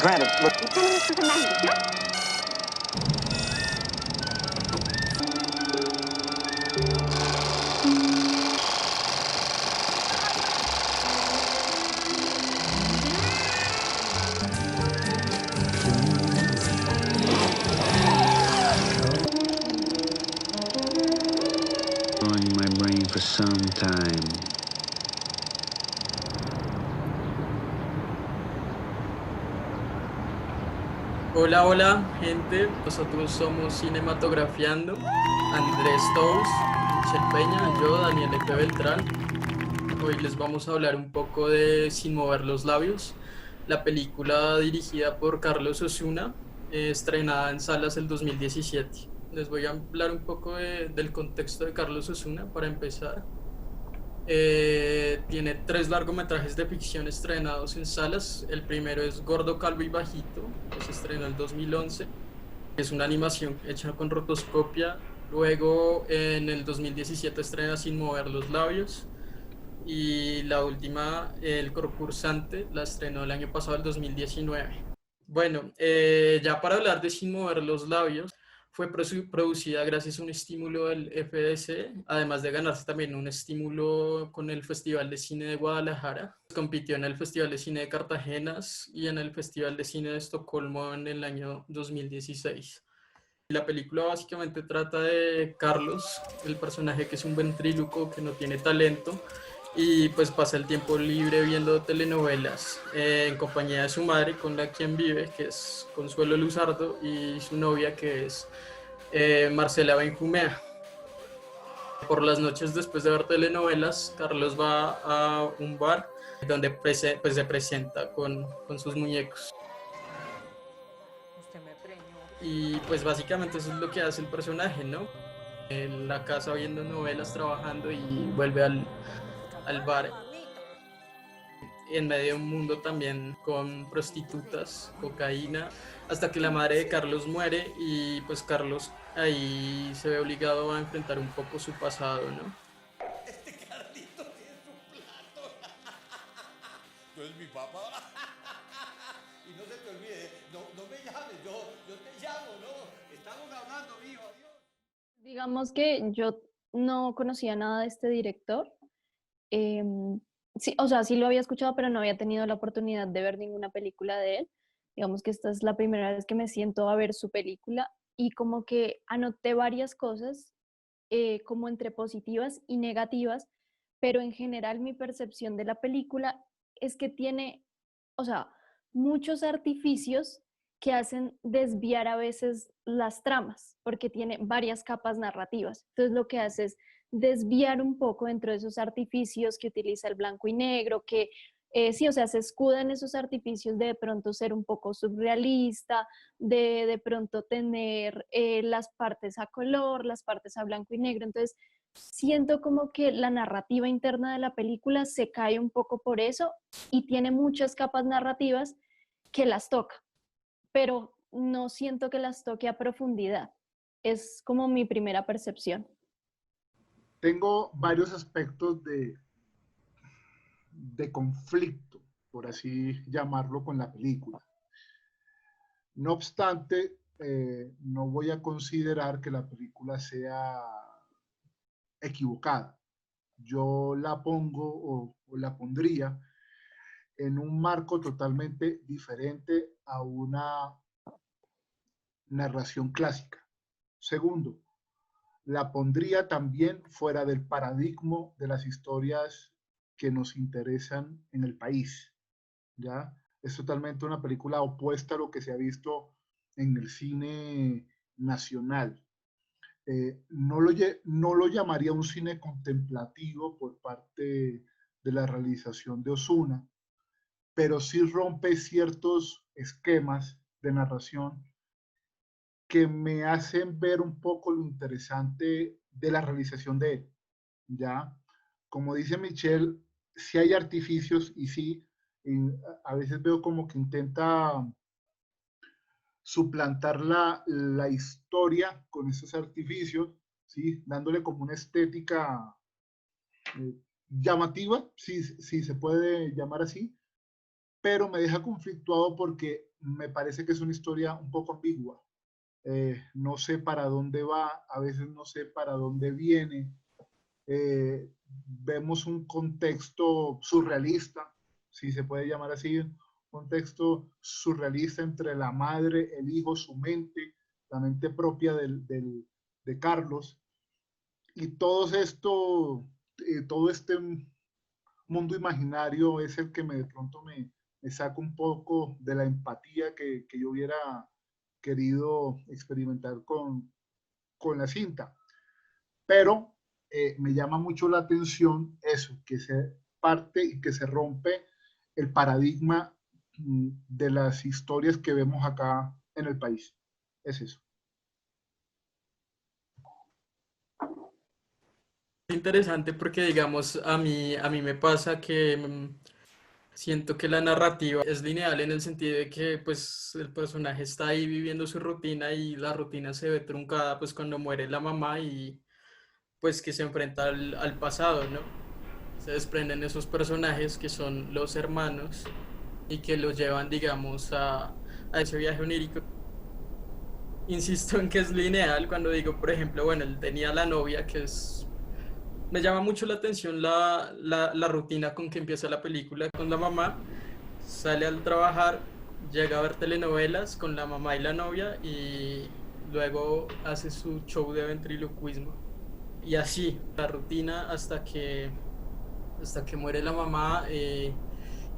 Granted, look. You're telling this was a 90, huh? On my brain for some time. Hola, hola, gente. Nosotros somos Cinematografiando. Andrés Tous, Michelle Peña, yo, Daniel Efe Beltrán. Hoy les vamos a hablar un poco de Sin mover los labios, la película dirigida por Carlos Osuna, estrenada en salas el 2017. Les voy a hablar un poco del contexto de Carlos Osuna para empezar. Tiene 3 largometrajes de ficción estrenados en salas. El primero es Gordo, Calvo y Bajito, que se estrenó en 2011. Es una animación hecha con rotoscopia. Luego, en el 2017 estrena Sin mover los labios. Y la última, El concursante, la estrenó el año pasado, el 2019. Bueno, ya para hablar de Sin mover los labios, fue producida gracias a un estímulo del FDC, además de ganarse también un estímulo con el Festival de Cine de Guadalajara. Compitió en el Festival de Cine de Cartagena y en el Festival de Cine de Estocolmo en el año 2016. La película básicamente trata de Carlos, el personaje que es un ventríloco que no tiene talento y pues pasa el tiempo libre viendo telenovelas en compañía de su madre con la quien vive, que es Consuelo Luzardo, y su novia, que es Marcela Benjumea. Por las noches, después de ver telenovelas, Carlos va a un bar donde pues, se presenta con sus muñecos. Y pues básicamente eso es lo que hace el personaje, ¿no? En la casa viendo novelas, trabajando, y vuelve al bar en medio de un mundo también con prostitutas, cocaína, hasta que la madre de Carlos muere y pues Carlos ahí se ve obligado a enfrentar un poco su pasado, ¿no? Este Carlito es un plato. ¿Tú eres mi papá? Y no se te olvide, no me llames, yo te llamo, ¿no? Estamos hablando, hijo, adiós. Digamos que yo no conocía nada de este director. Sí, o sea, sí lo había escuchado, pero no había tenido la oportunidad de ver ninguna película de él. Digamos que esta es la primera vez que me siento a ver su película y como que anoté varias cosas, como entre positivas y negativas, pero en general mi percepción de la película es que tiene, o sea, muchos artificios que hacen desviar a veces las tramas, porque tiene varias capas narrativas. Entonces lo que hace es desviar un poco dentro de esos artificios que utiliza el blanco y negro, que sí, o sea, se escuda en esos artificios de pronto ser un poco surrealista, de pronto tener las partes a color, las partes a blanco y negro. Entonces, siento como que la narrativa interna de la película se cae un poco por eso y tiene muchas capas narrativas que las toca, pero no siento que las toque a profundidad. Es como mi primera percepción. Tengo varios aspectos de conflicto, por así llamarlo, con la película. No obstante, no voy a considerar que la película sea equivocada. Yo la pongo o la pondría en un marco totalmente diferente a una narración clásica. Segundo, la pondría también fuera del paradigma de las historias que nos interesan en el país. ¿Ya? Es totalmente una película opuesta a lo que se ha visto en el cine nacional. No lo llamaría un cine contemplativo por parte de la realización de Osuna, pero sí rompe ciertos esquemas de narración que me hacen ver un poco lo interesante de la realización de él. ¿Ya? Como dice Michelle, sí hay artificios y sí, a veces veo como que intenta suplantar la historia con esos artificios, ¿sí? Dándole como una estética llamativa, si se puede llamar así, pero me deja conflictuado porque me parece que es una historia un poco ambigua. No sé para dónde va, a veces no sé para dónde viene. Vemos un contexto surrealista, si se puede llamar así, un contexto surrealista entre la madre, el hijo, su mente, la mente propia de Carlos, y todo este mundo imaginario es el que de pronto me saca un poco de la empatía que yo hubiera querido experimentar con la cinta. Pero me llama mucho la atención eso, que se parte y que se rompe el paradigma de las historias que vemos acá en el país. Es eso. Interesante porque, digamos, a mí me pasa que siento que la narrativa es lineal en el sentido de que, pues, el personaje está ahí viviendo su rutina y la rutina se ve truncada, pues, cuando muere la mamá y, pues, que se enfrenta al pasado, ¿no? Se desprenden esos personajes que son los hermanos y que los llevan, digamos, a ese viaje onírico. Insisto en que es lineal cuando digo, por ejemplo, bueno, él tenía la novia que es... Me llama mucho la atención la rutina con que empieza la película con la mamá, sale al trabajar, llega a ver telenovelas con la mamá y la novia y luego hace su show de ventriloquismo. Y así, la rutina hasta que muere la mamá y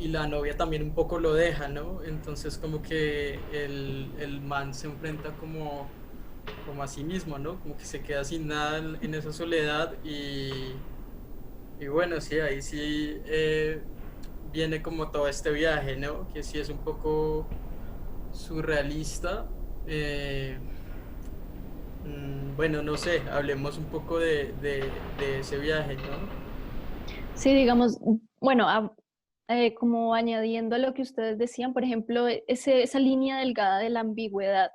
la novia también un poco lo deja, ¿no? Entonces como que el man se enfrenta como a sí mismo, ¿no? Como que se queda sin nada en esa soledad y bueno, sí, ahí sí viene como todo este viaje, ¿no? Que sí es un poco surrealista. Eh, bueno, no sé, hablemos un poco de ese viaje, ¿no? Sí, digamos, bueno, como añadiendo a lo que ustedes decían, por ejemplo, esa línea delgada de la ambigüedad,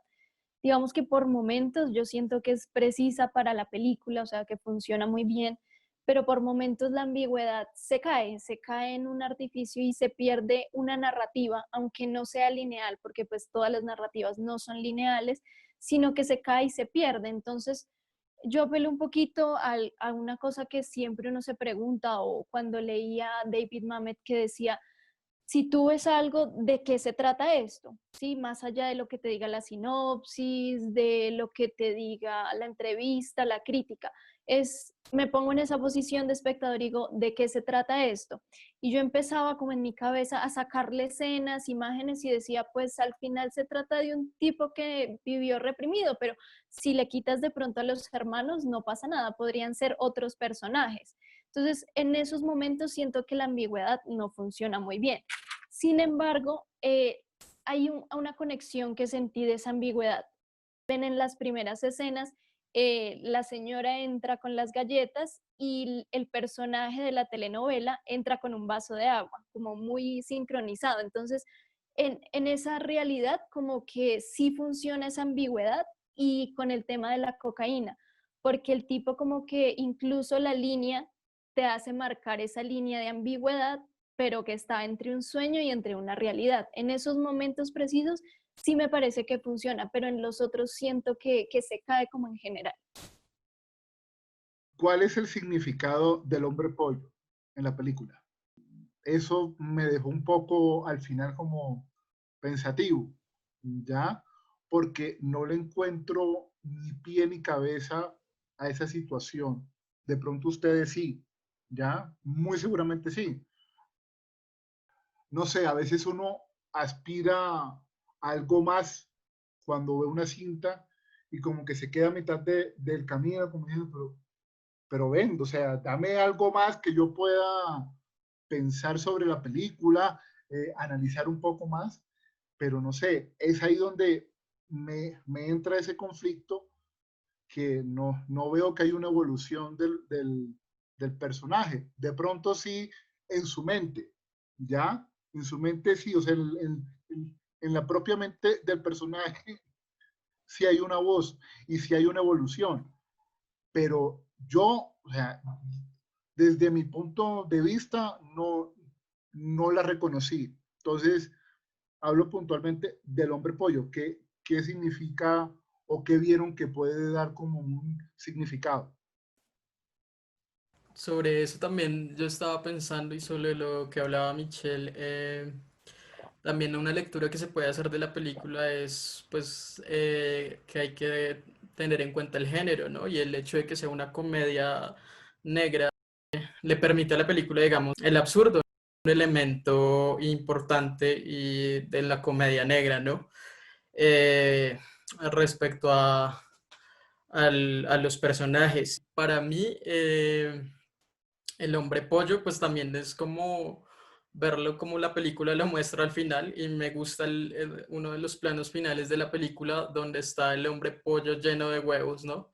digamos que por momentos yo siento que es precisa para la película, o sea, que funciona muy bien, pero por momentos la ambigüedad se cae en un artificio y se pierde una narrativa, aunque no sea lineal, porque pues todas las narrativas no son lineales, sino que se cae y se pierde. Entonces, yo apelo un poquito a una cosa que siempre uno se pregunta, o cuando leía a David Mamet que decía, si tú ves algo, ¿de qué se trata esto? ¿Sí? Más allá de lo que te diga la sinopsis, de lo que te diga la entrevista, la crítica. Me pongo en esa posición de espectador y digo, ¿de qué se trata esto? Y yo empezaba como en mi cabeza a sacarle escenas, imágenes y decía, pues al final se trata de un tipo que vivió reprimido, pero si le quitas de pronto a los hermanos, no pasa nada, podrían ser otros personajes. Entonces, en esos momentos siento que la ambigüedad no funciona muy bien. Sin embargo, hay una conexión que sentí de esa ambigüedad. Ven en las primeras escenas, la señora entra con las galletas y el personaje de la telenovela entra con un vaso de agua, como muy sincronizado. Entonces, en esa realidad, como que sí funciona esa ambigüedad y con el tema de la cocaína, porque el tipo como que incluso la línea te hace marcar esa línea de ambigüedad, pero que está entre un sueño y entre una realidad. En esos momentos precisos sí me parece que funciona, pero en los otros siento que se cae como en general. ¿Cuál es el significado del hombre pollo en la película? Eso me dejó un poco al final como pensativo, ¿ya? Porque no le encuentro ni pie ni cabeza a esa situación. De pronto ustedes sí, ¿ya? Muy seguramente sí. No sé, a veces uno aspira a algo más cuando ve una cinta y como que se queda a mitad del camino, como diciendo, pero ven, o sea, dame algo más que yo pueda pensar sobre la película, analizar un poco más, pero no sé, es ahí donde me entra ese conflicto que no veo que hay una evolución del personaje. De pronto sí, en su mente, ¿ya? En su mente sí, o sea, en la propia mente del personaje sí hay una voz y sí hay una evolución, pero yo, o sea, desde mi punto de vista, no la reconocí. Entonces, hablo puntualmente del hombre pollo. ¿Qué significa o qué vieron que puede dar como un significado? Sobre eso también yo estaba pensando y sobre lo que hablaba Michelle. También una lectura que se puede hacer de la película es pues que hay que tener en cuenta el género, ¿no? Y el hecho de que sea una comedia negra le permite a la película, digamos, el absurdo, un elemento importante y de la comedia negra, ¿no? Eh, Respecto a los personajes. Para mí, el hombre pollo, pues también es como verlo como la película lo muestra al final y me gusta uno de los planos finales de la película donde está el hombre pollo lleno de huevos, ¿no?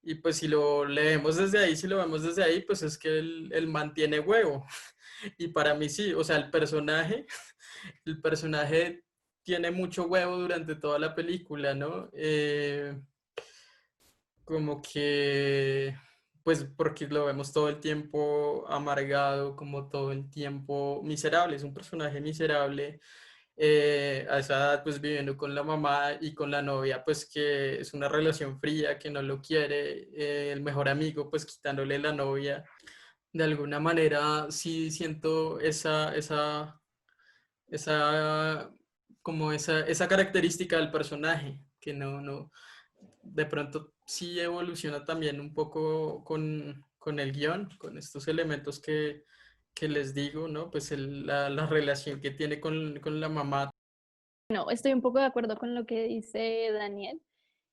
Y pues si lo leemos desde ahí, si lo vemos desde ahí, pues es que él mantiene huevo. Y para mí sí, o sea, el personaje tiene mucho huevo durante toda la película, ¿no? Como que, pues porque lo vemos todo el tiempo amargado, como todo el tiempo miserable, es un personaje miserable, a esa edad pues viviendo con la mamá y con la novia, pues que es una relación fría, que no lo quiere, el mejor amigo pues quitándole la novia. De alguna manera sí siento esa, como esa característica del personaje, que no, de pronto sí evoluciona también un poco con el guión, con estos elementos que les digo, ¿no? Pues la relación que tiene con la mamá. No, estoy un poco de acuerdo con lo que dice Daniel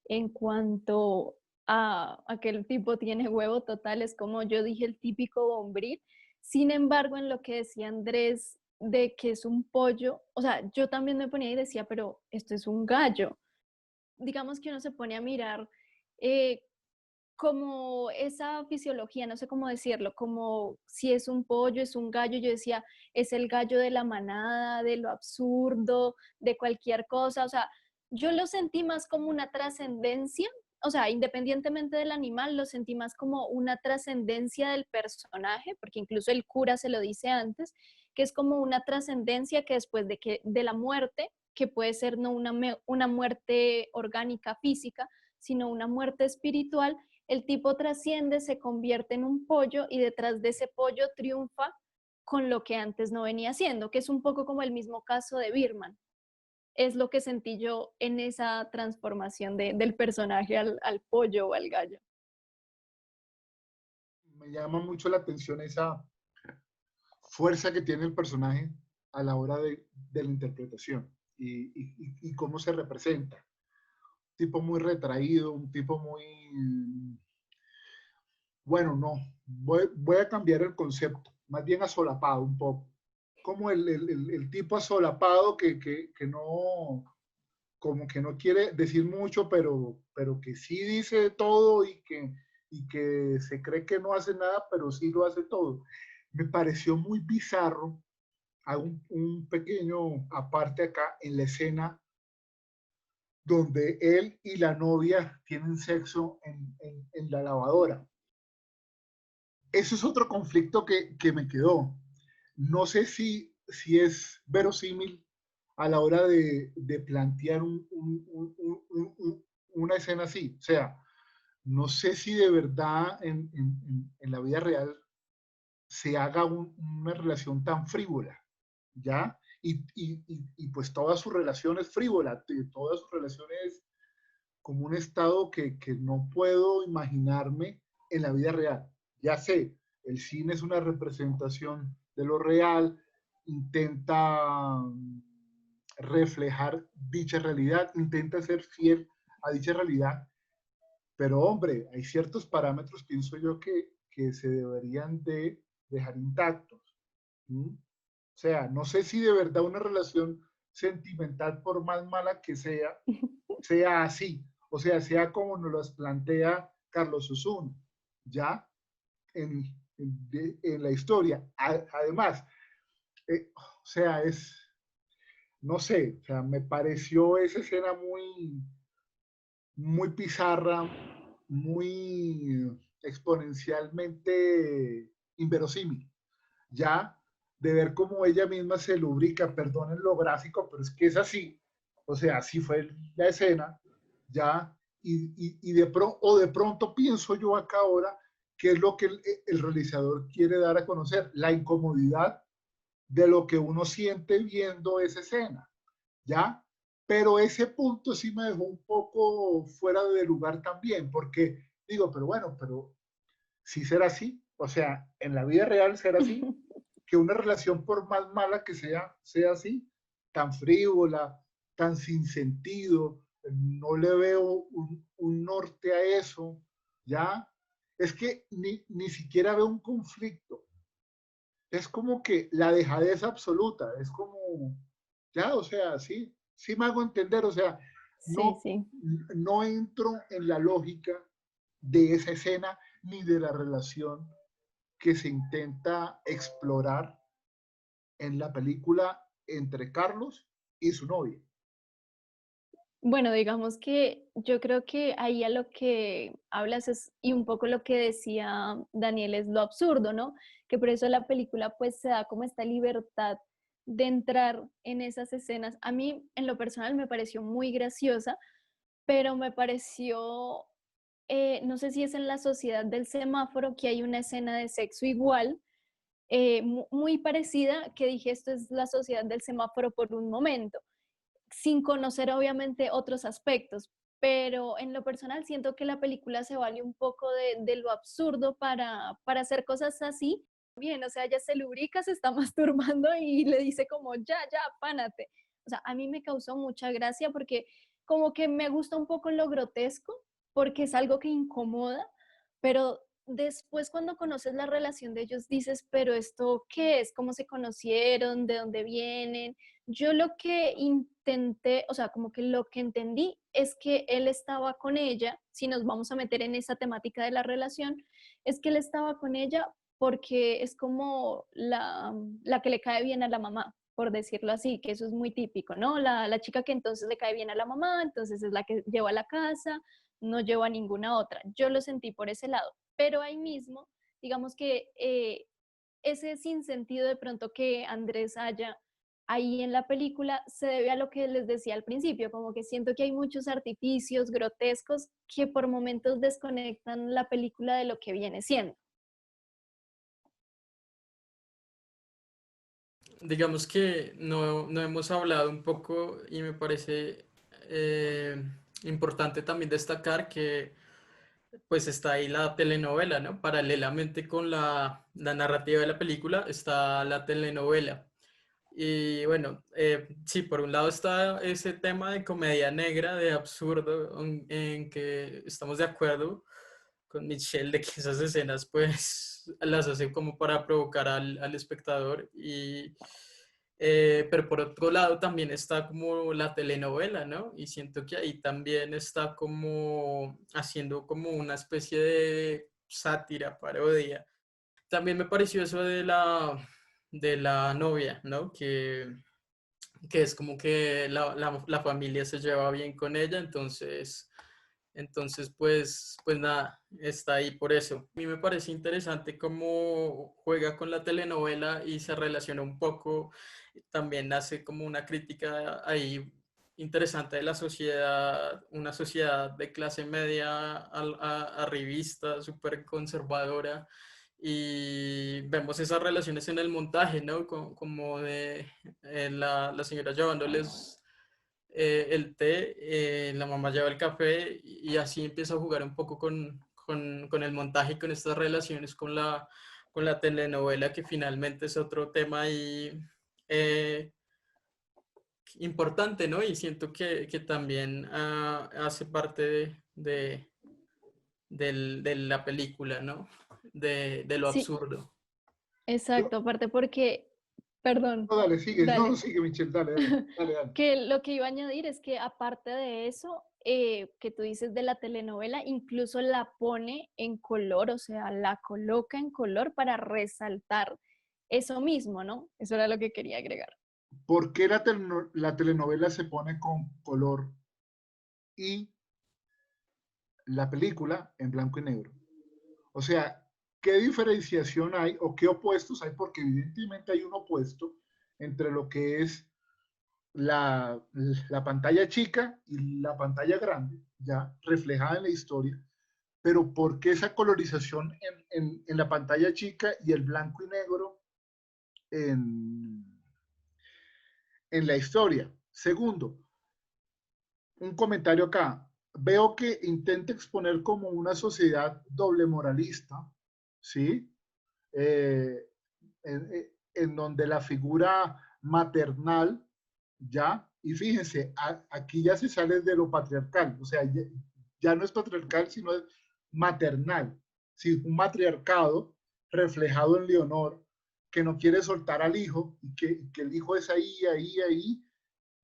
en cuanto a que el tipo tiene huevo total, es como yo dije, el típico bombril. Sin embargo, en lo que decía Andrés de que es un pollo, o sea, yo también me ponía y decía, pero esto es un gallo. Digamos que uno se pone a mirar eh, como esa fisiología, no sé cómo decirlo, como si es un pollo, es un gallo, yo decía, es el gallo de la manada, de lo absurdo, de cualquier cosa, o sea, yo lo sentí más como una trascendencia, o sea, independientemente del animal, lo sentí más como una trascendencia del personaje, porque incluso el cura se lo dice antes, que es como una trascendencia que después de la muerte, que puede ser no una muerte orgánica física, sino una muerte espiritual, el tipo trasciende, se convierte en un pollo y detrás de ese pollo triunfa con lo que antes no venía haciendo, que es un poco como el mismo caso de Birman. Es lo que sentí yo en esa transformación del personaje al pollo o al gallo. Me llama mucho la atención esa fuerza que tiene el personaje a la hora de la interpretación y cómo se representa. Un tipo muy retraído, un tipo muy... Bueno, no, voy a cambiar el concepto, más bien asolapado un poco. Como el tipo asolapado que no, como que no quiere decir mucho, pero que sí dice todo y que se cree que no hace nada, pero sí lo hace todo. Me pareció muy bizarro. Hago un pequeño aparte acá en la escena donde él y la novia tienen sexo en la lavadora. Eso es otro conflicto que me quedó. No sé si es verosímil a la hora de plantear una escena así. O sea, no sé si de verdad en la vida real se haga una relación tan frívola, ¿ya? Y pues toda su relación es frívola, toda su relación es como un estado que no puedo imaginarme en la vida real. Ya sé, el cine es una representación de lo real, intenta reflejar dicha realidad, intenta ser fiel a dicha realidad, pero hombre, hay ciertos parámetros, pienso yo, que se deberían de dejar intactos. ¿Mm? O sea, no sé si de verdad una relación sentimental, por más mala que sea así. O sea como nos las plantea Carlos Osuna, ya en, en la historia. Además, o sea, no sé, o sea, me pareció esa escena muy pizarra, muy exponencialmente inverosímil. Ya de ver cómo ella misma se lubrica, perdonen lo gráfico, pero es que es así, o sea, así fue la escena, ya, o de pronto pienso yo acá ahora, qué es lo que el realizador quiere dar a conocer, la incomodidad de lo que uno siente viendo esa escena, ¿ya? Pero ese punto sí me dejó un poco fuera de lugar también, porque digo, pero bueno, pero si será así, o sea, en la vida real será así, que una relación por más mala que sea así, tan frívola, tan sin sentido, no le veo un norte a eso, ¿ya? Es que ni siquiera veo un conflicto, es como que la dejadez absoluta, es como, ya, o sea, sí me hago entender, o sea, Sí, no, sí. no entro en la lógica de esa escena ni de la relación que se intenta explorar en la película entre Carlos y su novia. Bueno, digamos que yo creo que ahí a lo que hablas es, y un poco lo que decía Daniel, es lo absurdo, ¿no? Que por eso la película pues se da como esta libertad de entrar en esas escenas. A mí en lo personal me pareció muy graciosa, pero me pareció, no sé si es en la sociedad del semáforo que hay una escena de sexo igual, muy parecida, que dije, esto es la sociedad del semáforo por un momento sin conocer obviamente otros aspectos, pero en lo personal siento que la película se vale un poco de lo absurdo para hacer cosas así. Bien, o sea, ella se lubrica, se está masturbando y le dice como, ya, pánate. O sea, a mí me causó mucha gracia porque como que me gusta un poco lo grotesco, porque es algo que incomoda, pero después cuando conoces la relación de ellos dices, pero esto qué es, cómo se conocieron, de dónde vienen. Yo lo que intenté, o sea, como que lo que entendí es que él estaba con ella, si nos vamos a meter en esa temática de la relación, es que él estaba con ella porque es como la que le cae bien a la mamá, por decirlo así, que eso es muy típico, ¿no? La chica que entonces le cae bien a la mamá, entonces es la que lleva a la casa, no lleva a ninguna otra. Yo lo sentí por ese lado, pero ahí mismo, digamos que ese sinsentido de pronto que Andrés haya ahí en la película se debe a lo que les decía al principio, como que siento que hay muchos artificios grotescos que por momentos desconectan la película de lo que viene siendo. Digamos que no hemos hablado un poco y me parece importante también destacar que pues está ahí la telenovela, ¿no? Paralelamente con la narrativa de la película está la telenovela. Y bueno, sí, por un lado está ese tema de comedia negra, de absurdo, en que estamos de acuerdo con Michelle de que esas escenas pues las hace como para provocar al espectador. Pero por otro lado también está como la telenovela, ¿no? Y siento que ahí también está como haciendo como una especie de sátira, parodia. También me pareció eso de la novia, ¿no? Que es como que la familia se lleva bien con ella, entonces pues nada, está ahí por eso. A mí me parece interesante cómo juega con la telenovela y se relaciona un poco, también hace como una crítica ahí interesante de la sociedad, una sociedad de clase media arribista, súper conservadora, y vemos esas relaciones en el montaje, ¿no? Como de la señora llevándoles el té, la mamá lleva el café y así empieza a jugar un poco con el montaje y con estas relaciones con la telenovela, que finalmente es otro tema ahí eh, importante, ¿no? Y siento que también hace parte de la película, ¿no? De lo Sí, absurdo. exacto, Yo, aparte porque, perdón, no, dale, sigue, no, dale. sigue, Michelle, dale. Que lo que iba a añadir es que aparte de eso, que tú dices de la telenovela, incluso la pone en color, o sea, la coloca en color para resaltar eso mismo, ¿no? Eso era lo que quería agregar. ¿Por qué la telenovela se pone con color y la película en blanco y negro? O sea, ¿qué diferenciación hay o qué opuestos hay? Porque evidentemente hay un opuesto entre lo que es la pantalla chica y la pantalla grande, ya reflejada en la historia, pero ¿por qué esa colorización en la pantalla chica y el blanco y negro en, en la historia? Segundo, un comentario acá. Veo que intenta exponer como una sociedad doble moralista, ¿sí? Eh, en donde la figura maternal, ya, y fíjense, aquí ya se sale de lo patriarcal, o sea, ya no es patriarcal, sino es maternal, ¿sí? Un matriarcado reflejado en Leonor, que no quiere soltar al hijo, y que el hijo es ahí, ahí, ahí,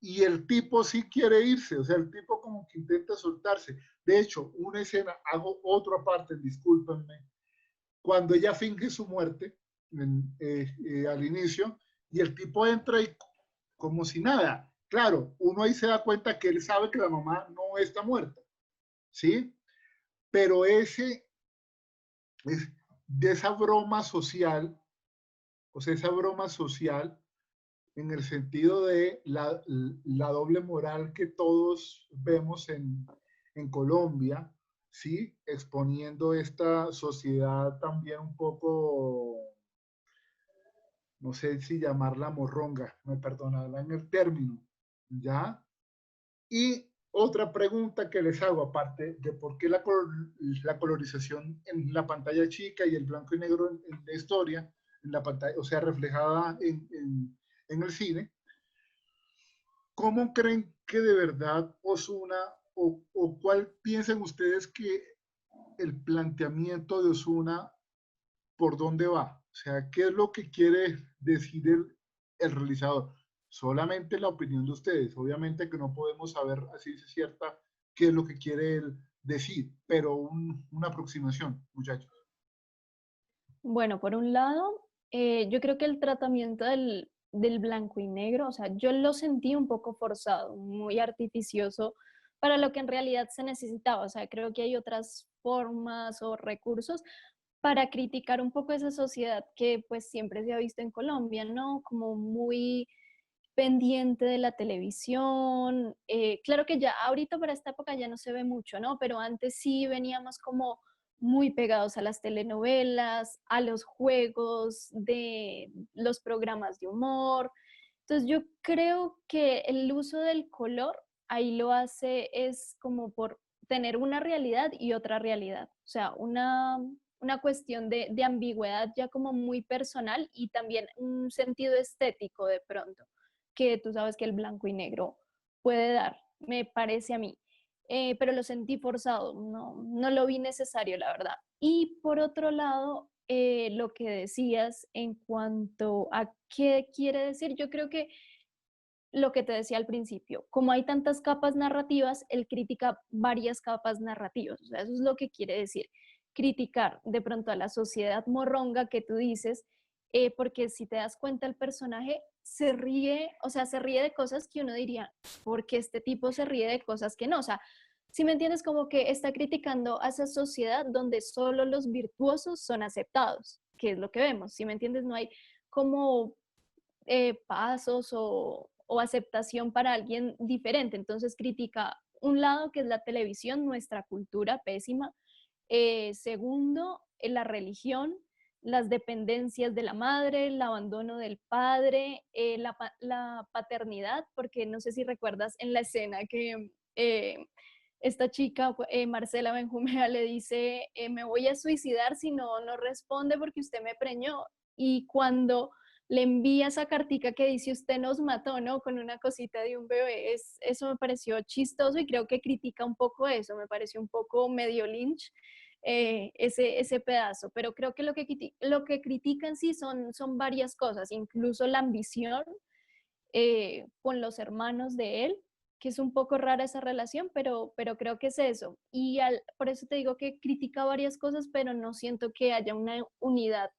y el tipo sí quiere irse, o sea, el tipo como que intenta soltarse. De hecho, una escena, hago otra parte, discúlpenme, cuando ella finge su muerte al inicio, y el tipo entra y como si nada. Claro, uno ahí se da cuenta que él sabe que la mamá no está muerta, ¿sí? Pero de esa broma social, o sea, esa broma social en el sentido de la doble moral que todos vemos en Colombia, ¿sí? Exponiendo esta sociedad también un poco, no sé si llamarla morronga, me perdonarán el término, ¿ya? Y otra pregunta que les hago, aparte de por qué la colorización en la pantalla chica y el blanco y negro en la historia, en la pantalla, o sea, reflejada en el cine, ¿cómo creen que de verdad Osuna o cuál piensan ustedes que el planteamiento de Osuna por dónde va? O sea, ¿qué es lo que quiere decir el realizador? Solamente la opinión de ustedes. Obviamente que no podemos saber así es cierta qué es lo que quiere él decir, pero una aproximación, muchachos. Bueno, por un lado, yo creo que el tratamiento del blanco y negro, o sea, yo lo sentí un poco forzado, muy artificioso para lo que en realidad se necesitaba. O sea, creo que hay otras formas o recursos para criticar un poco esa sociedad que pues siempre se ha visto en Colombia, ¿no? Como muy pendiente de la televisión. Claro que ya ahorita para esta época ya no se ve mucho, ¿no? Pero antes sí veníamos como muy pegados a las telenovelas, a los juegos, de los programas de humor. Entonces yo creo que el uso del color ahí lo hace es como por tener una realidad y otra realidad. O sea, una cuestión de ambigüedad ya como muy personal y también un sentido estético de pronto que tú sabes que el blanco y negro puede dar, me parece a mí. Pero lo sentí forzado, no lo vi necesario, la verdad. Y por otro lado, lo que decías en cuanto a qué quiere decir, yo creo que lo que te decía al principio, como hay tantas capas narrativas, él critica varias capas narrativas, o sea, eso es lo que quiere decir, criticar de pronto a la sociedad morronga que tú dices, porque si te das cuenta el personaje se ríe, o sea, se ríe de cosas que uno diría, porque este tipo se ríe de cosas que no, o sea, si me entiendes, como que está criticando a esa sociedad donde solo los virtuosos son aceptados, que es lo que vemos, si me entiendes, no hay como pasos o aceptación para alguien diferente. Entonces critica un lado que es la televisión, nuestra cultura pésima. Segundo, la religión, las dependencias de la madre, el abandono del padre, la paternidad, porque no sé si recuerdas en la escena que esta chica, Marcela Benjumea, le dice, me voy a suicidar si no responde porque usted me preñó. Y cuando le envía esa cartica que dice usted nos mató, ¿no? Con una cosita de un bebé. Eso me pareció chistoso y creo que critica un poco eso, me pareció un poco medio Lynch ese pedazo, pero creo que lo que critican sí son varias cosas, incluso la ambición con los hermanos de él, que es un poco rara esa relación, pero creo que es eso. Y por eso te digo que critica varias cosas, pero no siento que haya una unidad.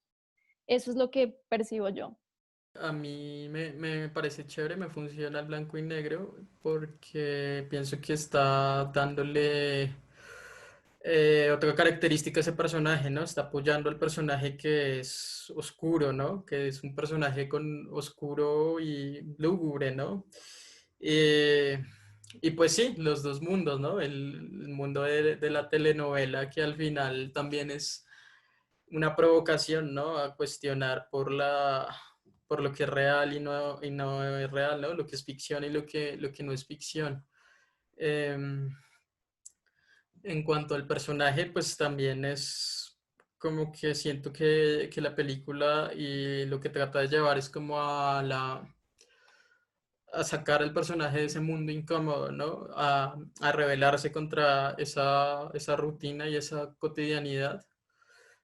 Eso es lo que percibo yo. A mí me parece chévere, me funciona el blanco y negro porque pienso que está dándole Otra característica de ese personaje, ¿no? Está apoyando al personaje que es oscuro, ¿no? Que es un personaje con oscuro y lúgubre, ¿no? Eh, y pues sí, los dos mundos, ¿no? El mundo de la telenovela que al final también es una provocación, ¿no? A cuestionar por lo que es real y no es real, ¿no? Lo que es ficción y lo que no es ficción. Em, en cuanto al personaje, pues también es como que siento que la película y lo que trata de llevar es como a sacar al personaje de ese mundo incómodo, ¿no? A rebelarse contra esa rutina y esa cotidianidad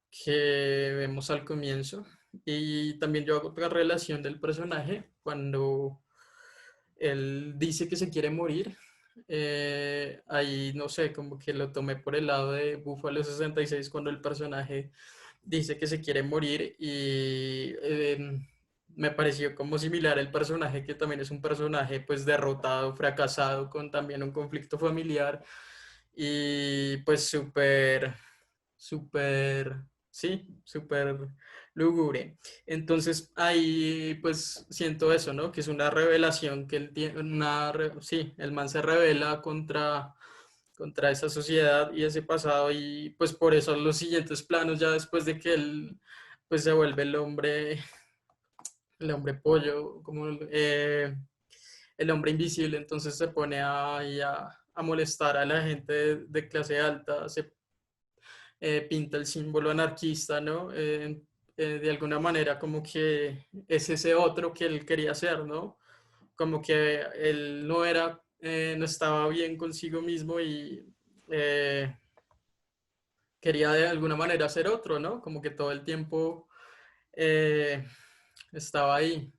que vemos al comienzo. Y también yo hago otra relación del personaje cuando él dice que se quiere morir. Ahí no sé, como que lo tomé por el lado de Buffalo 66 cuando el personaje dice que se quiere morir y me pareció como similar el personaje que también es un personaje pues derrotado, fracasado, con también un conflicto familiar y pues súper, sí, súper lúgubre. Entonces ahí pues siento eso, ¿no? Que es una revelación que él tiene, sí, el man se revela contra esa sociedad y ese pasado y pues por eso los siguientes planos ya después de que él pues se vuelve el hombre pollo, como el hombre invisible, entonces se pone ahí a molestar a la gente de clase alta, se pinta el símbolo anarquista, ¿no? De alguna manera como que es ese otro que él quería ser, ¿no? Como que él no era, no estaba bien consigo mismo y quería de alguna manera ser otro, ¿no? Como que todo el tiempo eh, estaba ahí.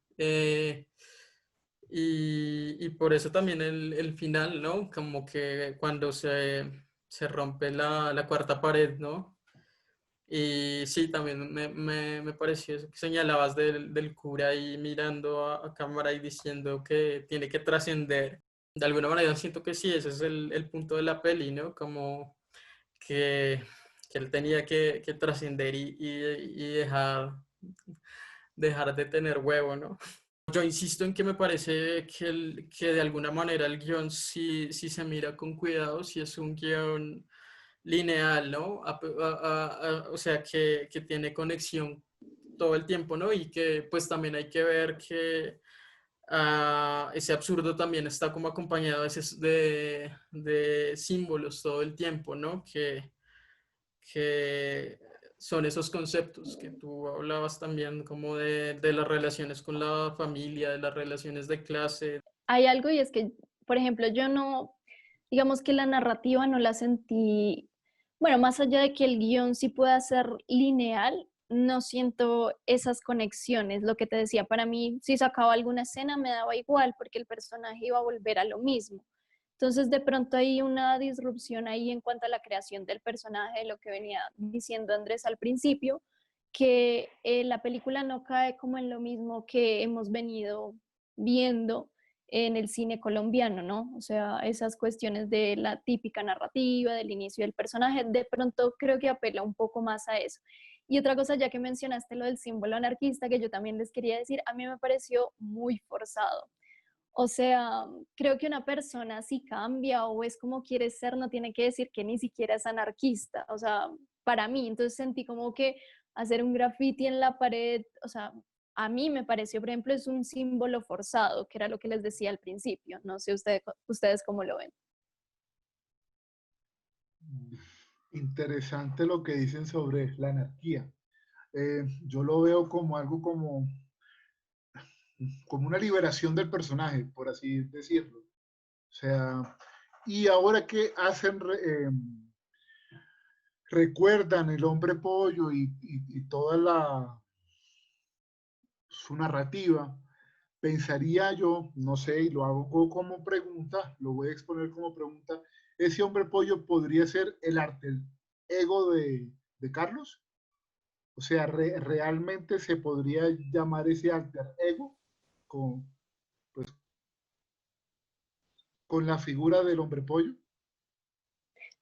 Y por eso también el final, ¿no? Como que cuando se rompe la cuarta pared, ¿no? Y sí, también me pareció eso que señalabas del cura ahí mirando a cámara y diciendo que tiene que trascender. De alguna manera siento que sí, ese es el punto de la peli, ¿no? Como que, que él tenía que trascender y dejar de tener huevo, ¿no? Yo insisto en que me parece que de alguna manera el guión sí, sí se mira con cuidado, si es un guión lineal, ¿no? O sea, que tiene conexión todo el tiempo, ¿no? Y que pues también hay que ver que ese absurdo también está como acompañado de símbolos todo el tiempo, ¿no? Que son esos conceptos que tú hablabas también como de las relaciones con la familia, de las relaciones de clase. Hay algo y es que, por ejemplo, yo no, digamos que la narrativa no la sentí, bueno, más allá de que el guión sí pueda ser lineal, no siento esas conexiones. Lo que te decía, para mí, si sacaba alguna escena me daba igual porque el personaje iba a volver a lo mismo. Entonces, de pronto hay una disrupción ahí en cuanto a la creación del personaje, lo que venía diciendo Andrés al principio, que la película no cae como en lo mismo que hemos venido viendo en el cine colombiano, ¿no? O sea, esas cuestiones de la típica narrativa, del inicio del personaje, de pronto creo que apela un poco más a eso. Y otra cosa, ya que mencionaste lo del símbolo anarquista, que yo también les quería decir, a mí me pareció muy forzado. O sea, creo que una persona si cambia o es como quiere ser, no tiene que decir que ni siquiera es anarquista. O sea, para mí, entonces sentí como que hacer un graffiti en la pared, o sea, a mí me pareció, por ejemplo, es un símbolo forzado, que era lo que les decía al principio. No sé ustedes cómo lo ven. Interesante lo que dicen sobre la anarquía. Yo lo veo como algo como una liberación del personaje, por así decirlo. O sea, y ahora que hacen, recuerdan el hombre pollo y toda su narrativa, pensaría yo, no sé, y lo hago como pregunta, lo voy a exponer como pregunta, ¿ese hombre pollo podría ser el arte ego de Carlos? O sea, realmente se podría llamar ese alter ego con, con la figura del hombre pollo.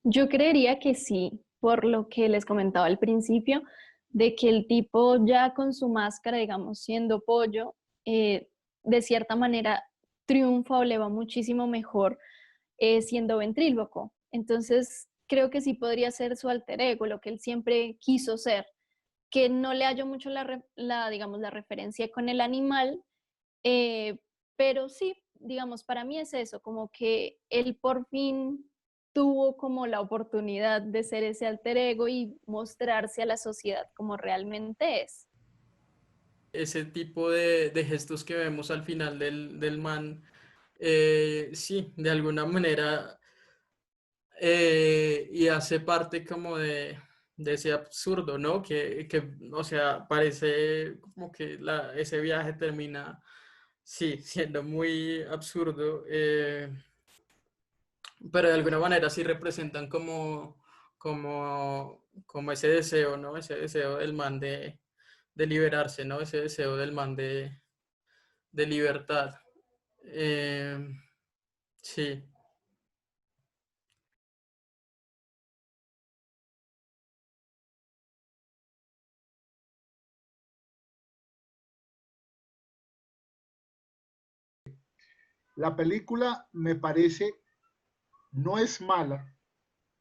Yo creería que sí, por lo que les comentaba al principio, de que el tipo ya con su máscara, digamos, siendo pollo, de cierta manera triunfa o le va muchísimo mejor siendo ventríloco. Entonces, creo que sí podría ser su alter ego, lo que él siempre quiso ser, que no le hallo mucho digamos, la referencia con el animal, eh, pero sí, digamos, para mí es eso, como que él por fin tuvo como la oportunidad de ser ese alter ego y mostrarse a la sociedad como realmente es. Ese tipo de gestos que vemos al final del man, sí, de alguna manera, y hace parte como de ese absurdo, ¿no? O sea, parece como que ese viaje termina, sí, siendo muy absurdo, pero de alguna manera sí representan como ese deseo, ¿no? Ese deseo del man de liberarse, ¿no? Ese deseo del man de libertad. Eh, sí. La película me parece, no es mala,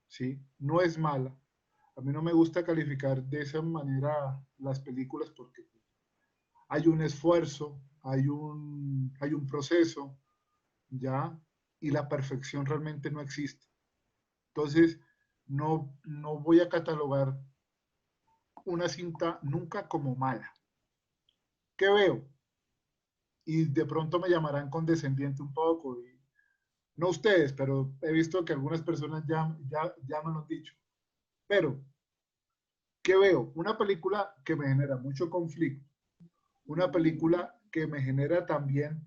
¿sí? No es mala. A mí no me gusta calificar de esa manera las películas porque hay un esfuerzo, hay un proceso, ¿ya? Y la perfección realmente no existe. Entonces, no voy a catalogar una cinta nunca como mala. ¿Qué veo? Y de pronto me llamarán condescendiente un poco. Y, no ustedes, pero he visto que algunas personas ya me lo han dicho. Pero, ¿qué veo? Una película que me genera mucho conflicto, una película que me genera también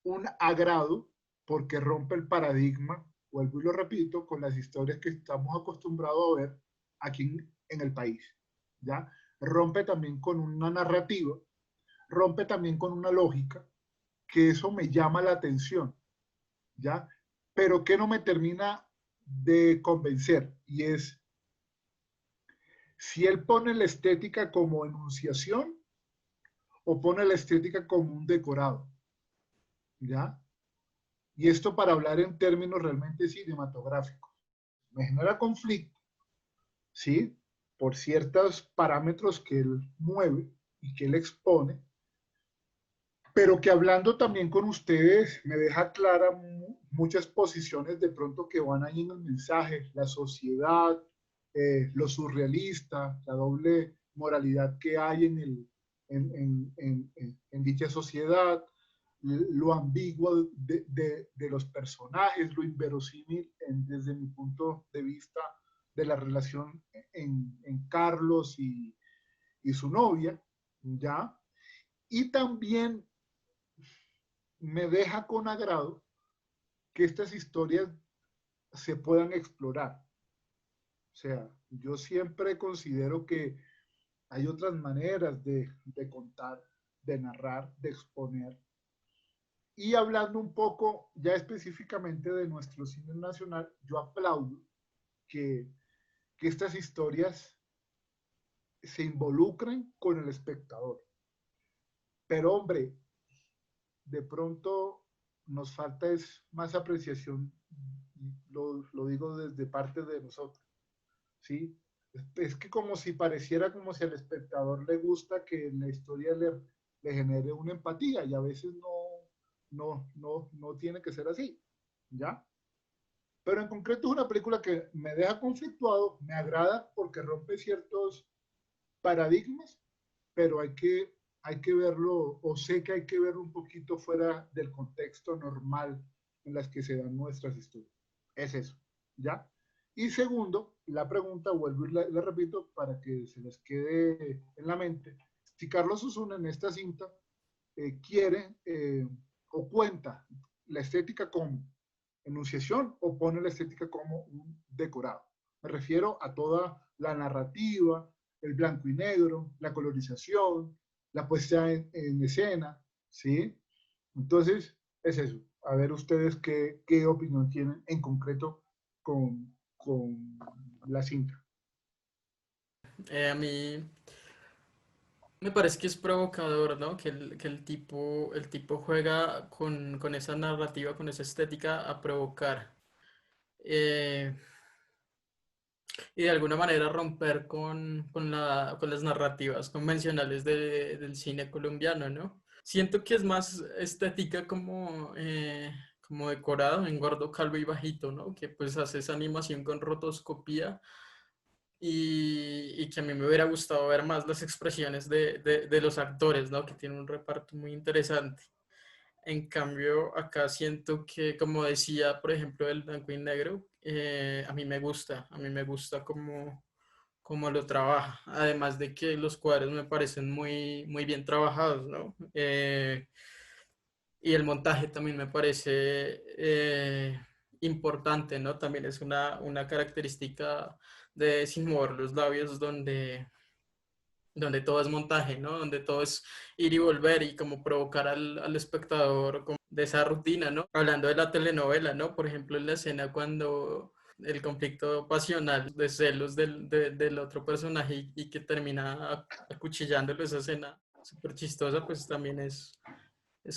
un agrado porque rompe el paradigma, vuelvo y lo repito, con las historias que estamos acostumbrados a ver aquí en el país. ¿Ya? Rompe también con una narrativa, rompe también con una lógica, que eso me llama la atención, ¿ya? Pero que no me termina de convencer, y es si él pone la estética como enunciación o pone la estética como un decorado, ¿ya? Y esto para hablar en términos realmente cinematográficos. Me genera conflicto, ¿sí? Por ciertos parámetros que él mueve y que él expone, pero que hablando también con ustedes me deja clara muchas posiciones de pronto que van ahí en el mensaje, la sociedad, lo surrealista, la doble moralidad que hay en dicha sociedad, lo ambiguo de los personajes, lo inverosímil desde mi punto de vista de la relación en Carlos y su novia, ¿ya? Y también me deja con agrado que estas historias se puedan explorar. O sea, yo siempre considero que hay otras maneras de contar, de narrar, de exponer. Y hablando un poco ya específicamente de nuestro cine nacional, yo aplaudo que, que estas historias se involucren con el espectador. Pero hombre, de pronto nos falta es más apreciación, lo digo desde parte de nosotros, ¿sí? Es que como si pareciera como si al espectador le gusta que la historia le genere una empatía y a veces no tiene que ser así, ¿ya? Pero en concreto es una película que me deja conflictuado, me agrada porque rompe ciertos paradigmas, pero hay que verlo, o sé que hay que verlo un poquito fuera del contexto normal en las que se dan nuestras historias. Es eso, ¿ya? Y segundo, la pregunta, vuelvo y la repito para que se les quede en la mente. Si Carlos Osuna en esta cinta quiere o cuenta la estética como enunciación o pone la estética como un decorado. Me refiero a toda la narrativa, el blanco y negro, la colorización, la puesta en escena, ¿sí? Entonces, es eso. A ver ustedes qué opinión tienen en concreto con la cinta. A mí me parece que es provocador, ¿no? Que el tipo juega con esa narrativa, con esa estética a provocar. Eh, y de alguna manera romper con las narrativas convencionales del cine colombiano, ¿no? Siento que es más estética como decorado en Gordo, Calvo y Bajito, ¿no? Que pues hace esa animación con rotoscopía y que a mí me hubiera gustado ver más las expresiones de los actores, ¿no? Que tienen un reparto muy interesante. En cambio, acá siento que, como decía, por ejemplo, el blanco y negro, a mí me gusta cómo lo trabaja, además de que los cuadros me parecen muy bien trabajados, ¿no? Y el montaje también me parece importante, ¿no? También es una característica de Sin mover los labios donde todo es montaje, ¿no? Donde todo es ir y volver y como provocar al espectador como de esa rutina, ¿no? Hablando de la telenovela, ¿no? Por ejemplo, en la escena cuando el conflicto pasional de celos del otro personaje y que termina acuchillándolo, esa escena súper chistosa, pues también es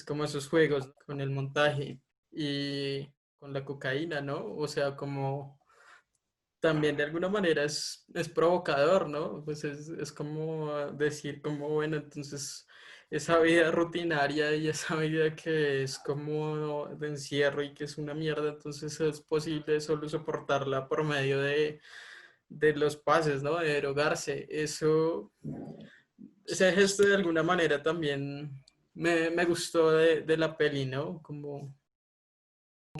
como esos juegos con el montaje y con la cocaína, ¿no? O sea, como también de alguna manera es provocador, ¿no? Pues es como decir, como, bueno, entonces esa vida rutinaria y esa vida que es como de encierro y que es una mierda, entonces es posible solo soportarla por medio de los pases, ¿no? De drogarse. Ese gesto de alguna manera también me gustó de la peli, ¿no? Como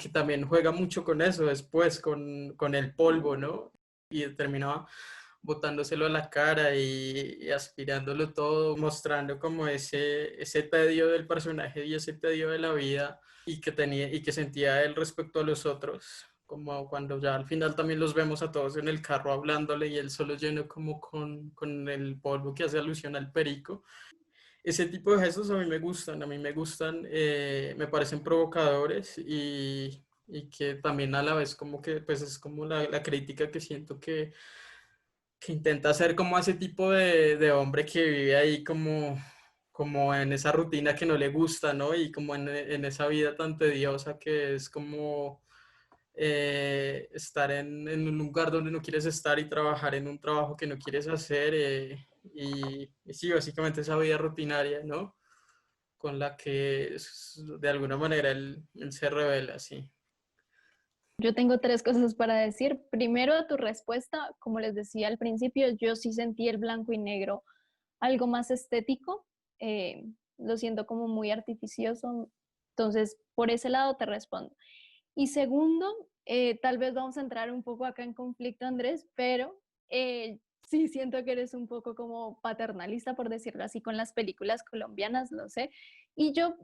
que también juega mucho con eso después, con el polvo, ¿no? Y terminaba botándoselo a la cara y aspirándolo todo, mostrando como ese tedio del personaje y ese tedio de la vida y que sentía él respecto a los otros, como cuando ya al final también los vemos a todos en el carro hablándole y él solo lleno como con el polvo que hace alusión al perico. Ese tipo de gestos a mí me gustan, me parecen provocadores y que también a la vez como que pues es como la crítica que siento que intenta ser como ese tipo de hombre que vive ahí como en esa rutina que no le gusta, ¿no? Y como en esa vida tan tediosa que es como estar en un lugar donde no quieres estar y trabajar en un trabajo que no quieres hacer y sí, básicamente esa vida rutinaria, ¿no? Con la que de alguna manera él se revela, sí. Yo tengo tres cosas para decir. Primero, a tu respuesta, como les decía al principio, yo sí sentí el blanco y negro algo más estético, eh, lo siento como muy artificioso, entonces por ese lado te respondo. Y segundo, tal vez vamos a entrar un poco acá en conflicto, Andrés, pero sí siento que eres un poco como paternalista, por decirlo así, con las películas colombianas, lo sé. Y yo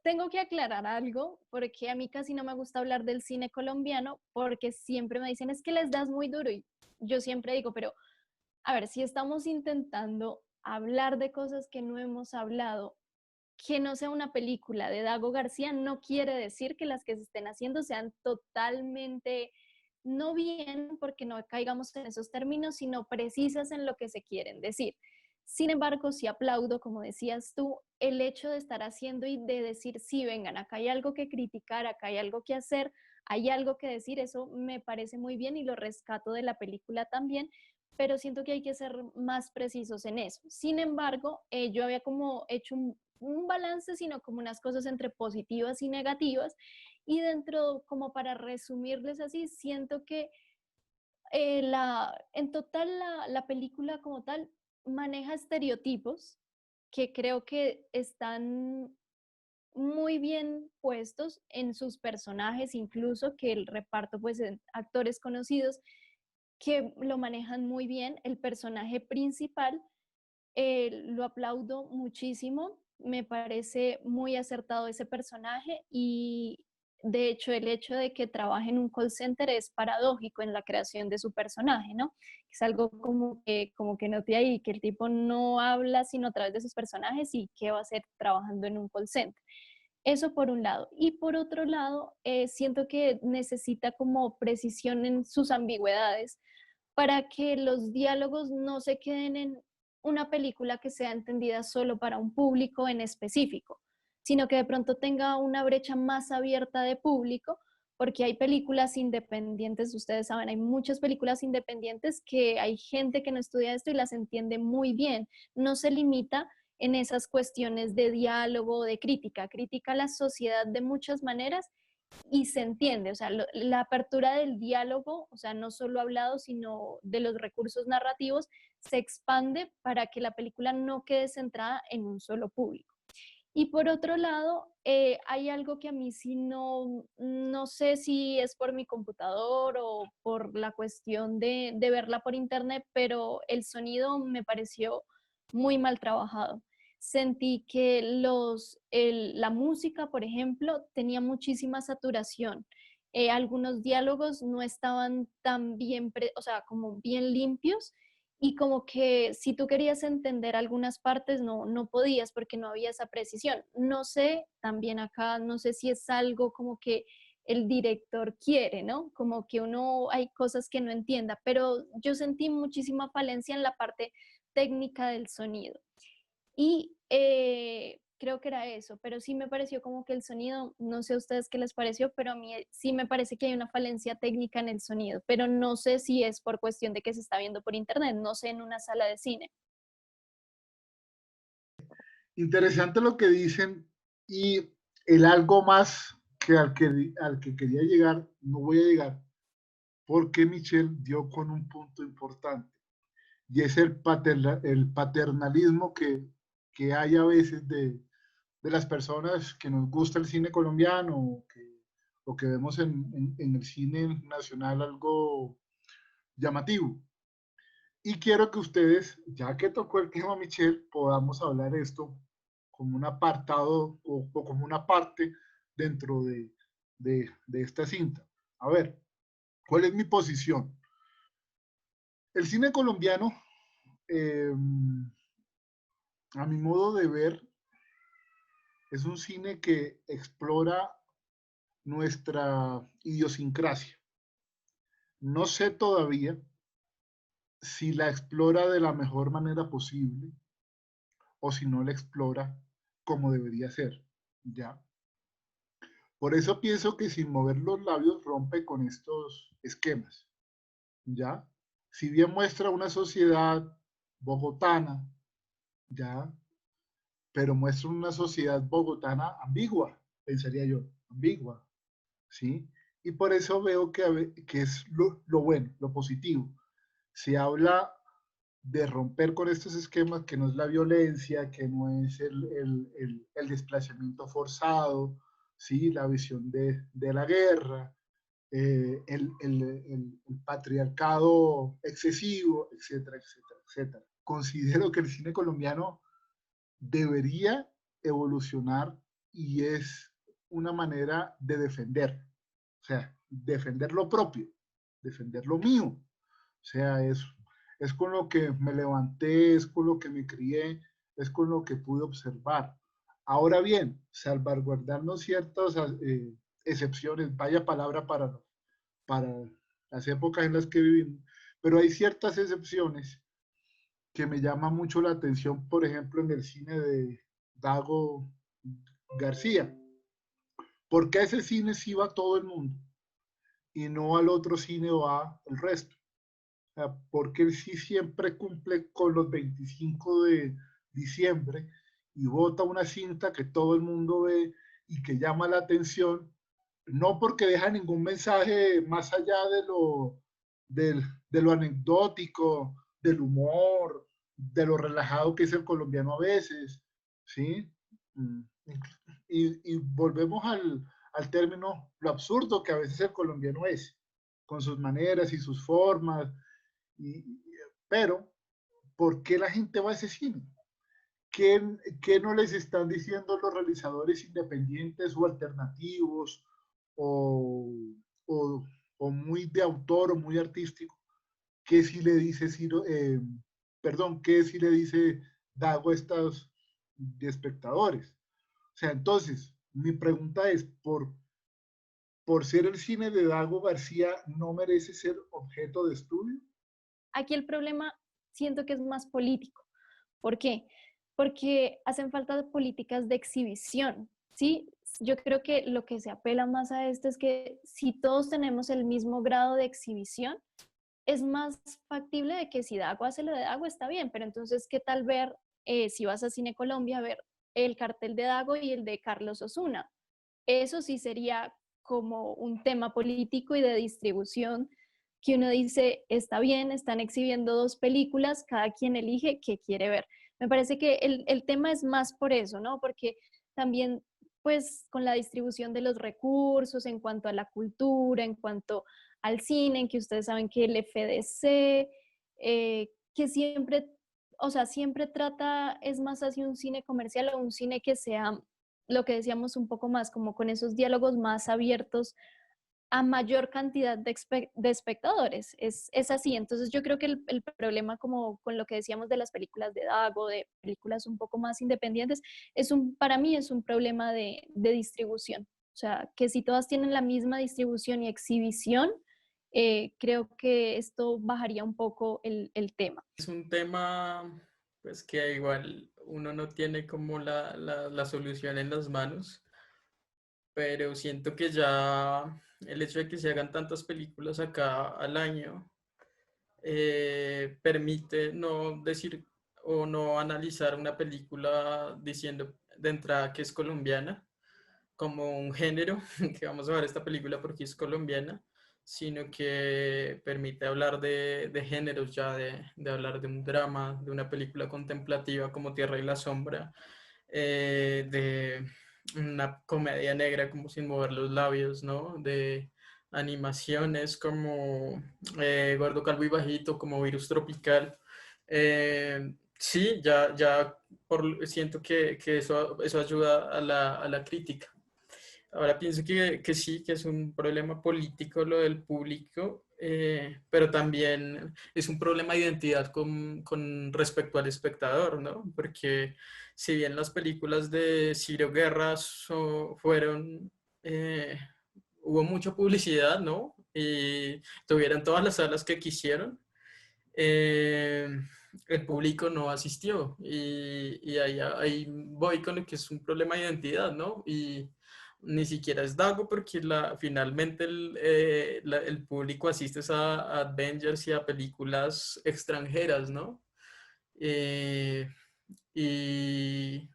tengo que aclarar algo, porque a mí casi no me gusta hablar del cine colombiano, porque siempre me dicen, es que les das muy duro. Y yo siempre digo, pero a ver, si estamos intentando hablar de cosas que no hemos hablado, que no sea una película de Dago García, no quiere decir que las que se estén haciendo sean totalmente no bien, porque no caigamos en esos términos, sino precisas en lo que se quieren decir. Sin embargo, sí aplaudo, como decías tú, el hecho de estar haciendo y de decir, sí, vengan, acá hay algo que criticar, acá hay algo que hacer, hay algo que decir, eso me parece muy bien y lo rescato de la película también, pero siento que hay que ser más precisos en eso. Sin embargo, yo había como hecho un balance, sino como unas cosas entre positivas y negativas, y dentro, como para resumirles así, siento que en total la película como tal maneja estereotipos que creo que están muy bien puestos en sus personajes, incluso que el reparto, pues, en actores conocidos que lo manejan muy bien. El personaje principal lo aplaudo muchísimo, me parece muy acertado ese personaje y de hecho el hecho de que trabaje en un call center es paradójico en la creación de su personaje, ¿no? Es algo como que noté ahí, que el tipo no habla sino a través de sus personajes y qué va a hacer trabajando en un call center. Eso por un lado. Y por otro lado, siento que necesita como precisión en sus ambigüedades para que los diálogos no se queden en una película que sea entendida solo para un público en específico, sino que de pronto tenga una brecha más abierta de público, porque hay películas independientes, ustedes saben, hay muchas películas independientes que hay gente que no estudia esto y las entiende muy bien. No se limita en esas cuestiones de diálogo, de crítica, critica a la sociedad de muchas maneras y se entiende, o sea, la apertura del diálogo, o sea, no solo hablado, sino de los recursos narrativos, se expande para que la película no quede centrada en un solo público. Y por otro lado, hay algo que a mí sí no sé si es por mi computador o por la cuestión de verla por internet, pero el sonido me pareció muy mal trabajado. Sentí que la música, por ejemplo, tenía muchísima saturación. Algunos diálogos no estaban tan bien, o sea, como bien limpios y como que si tú querías entender algunas partes no podías porque no había esa precisión. No sé, también acá, no sé si es algo como que el director quiere, ¿no? Como que uno hay cosas que no entienda, pero yo sentí muchísima falencia en la parte técnica del sonido. Y creo que era eso, pero sí me pareció como que el sonido, no sé a ustedes qué les pareció, pero a mí sí me parece que hay una falencia técnica en el sonido, pero no sé si es por cuestión de que se está viendo por internet, no sé en una sala de cine. Interesante lo que dicen y el algo más que al que quería llegar, no voy a llegar, porque Michelle dio con un punto importante y es el paternalismo que hay a veces de las personas que nos gusta el cine colombiano o que vemos en el cine nacional algo llamativo. Y quiero que ustedes, ya que tocó el tema Michelle, podamos hablar esto como un apartado o como una parte dentro de esta cinta. A ver, ¿cuál es mi posición? El cine colombiano, eh, a mi modo de ver, es un cine que explora nuestra idiosincrasia. No sé todavía si la explora de la mejor manera posible o si no la explora como debería ser, ¿ya? Por eso pienso que sin mover los labios rompe con estos esquemas, ¿ya? Si bien muestra una sociedad bogotana, ¿ya? Pero muestra una sociedad bogotana ambigua, pensaría yo, ambigua, ¿sí? Y por eso veo que es lo bueno, lo positivo. Se habla de romper con estos esquemas que no es la violencia, que no es el desplazamiento forzado, ¿sí? La visión de la guerra, el patriarcado excesivo, etcétera, etcétera, etcétera. Considero que el cine colombiano debería evolucionar y es una manera de defender, o sea, defender lo propio, defender lo mío, o sea, es con lo que me levanté, es con lo que me crié, es con lo que pude observar. Ahora bien, salvaguardarnos ciertas excepciones, vaya palabra para las épocas en las que vivimos, pero hay ciertas excepciones que me llama mucho la atención, por ejemplo, en el cine de Dago García. ¿Por qué a ese cine sí va todo el mundo y no al otro cine va el resto? O sea, porque él sí siempre cumple con los 25 de diciembre y bota una cinta que todo el mundo ve y que llama la atención, no porque deja ningún mensaje más allá de lo anecdótico, del humor, de lo relajado que es el colombiano a veces, ¿sí? Y volvemos al término, lo absurdo que a veces el colombiano es, con sus maneras y sus formas, y, pero ¿por qué la gente va a ese cine? ¿Qué no les están diciendo los realizadores independientes o alternativos o, o, o muy de autor o muy artístico? ¿Qué si le dice Ciro, perdón, qué si le dice Dago a estos espectadores? O sea, entonces, Mi pregunta es, por ser el cine de Dago García, ¿no merece ser objeto de estudio? Aquí el problema siento que es más político. ¿Por qué? Porque hacen falta políticas de exhibición, ¿sí? Yo creo que lo que se apela más a esto es que si todos tenemos el mismo grado de exhibición, es más factible de que si Dago hace lo de Dago está bien, pero entonces, ¿qué tal ver, si vas a Cine Colombia, ver el cartel de Dago y el de Carlos Osuna? Eso sí sería como un tema político y de distribución que uno dice, está bien, están exhibiendo dos películas, cada quien elige qué quiere ver. Me parece que el tema es más por eso, ¿no? Porque también, pues, con la distribución de los recursos en cuanto a la cultura, en cuanto al cine, en que ustedes saben que el FDC, que siempre, o sea, siempre trata, es más hacia un cine comercial o un cine que sea lo que decíamos un poco más, como con esos diálogos más abiertos a mayor cantidad de espectadores. Es así. Entonces yo creo que el problema, como con lo que decíamos de las películas de Dago, de películas un poco más independientes, para mí es un problema de distribución. O sea, que si todas tienen la misma distribución y exhibición, creo que esto bajaría un poco el tema. Es un tema, pues que igual uno no tiene como la solución en las manos, pero siento que ya el hecho de que se hagan tantas películas acá al año permite no decir o no analizar una película diciendo de entrada que es colombiana como un género, que vamos a ver esta película porque es colombiana, sino que permite hablar de géneros ya, de hablar de un drama, de una película contemplativa como Tierra y la Sombra, de una comedia negra como Sin mover los labios, ¿no? De animaciones como Gordo, Calvo y Bajito, como Virus Tropical. Sí, ya siento que eso ayuda a la crítica. Ahora pienso que sí, que es un problema político lo del público, pero también es un problema de identidad con respecto al espectador, ¿no? Porque si bien las películas de Ciro Guerra fueron, eh, hubo mucha publicidad, ¿no? Y tuvieron todas las salas que quisieron, eh, el público no asistió y ahí voy con lo que es un problema de identidad, ¿no? Y ni siquiera es Dago porque finalmente el público asiste a Avengers y a películas extranjeras, ¿no? Eh, y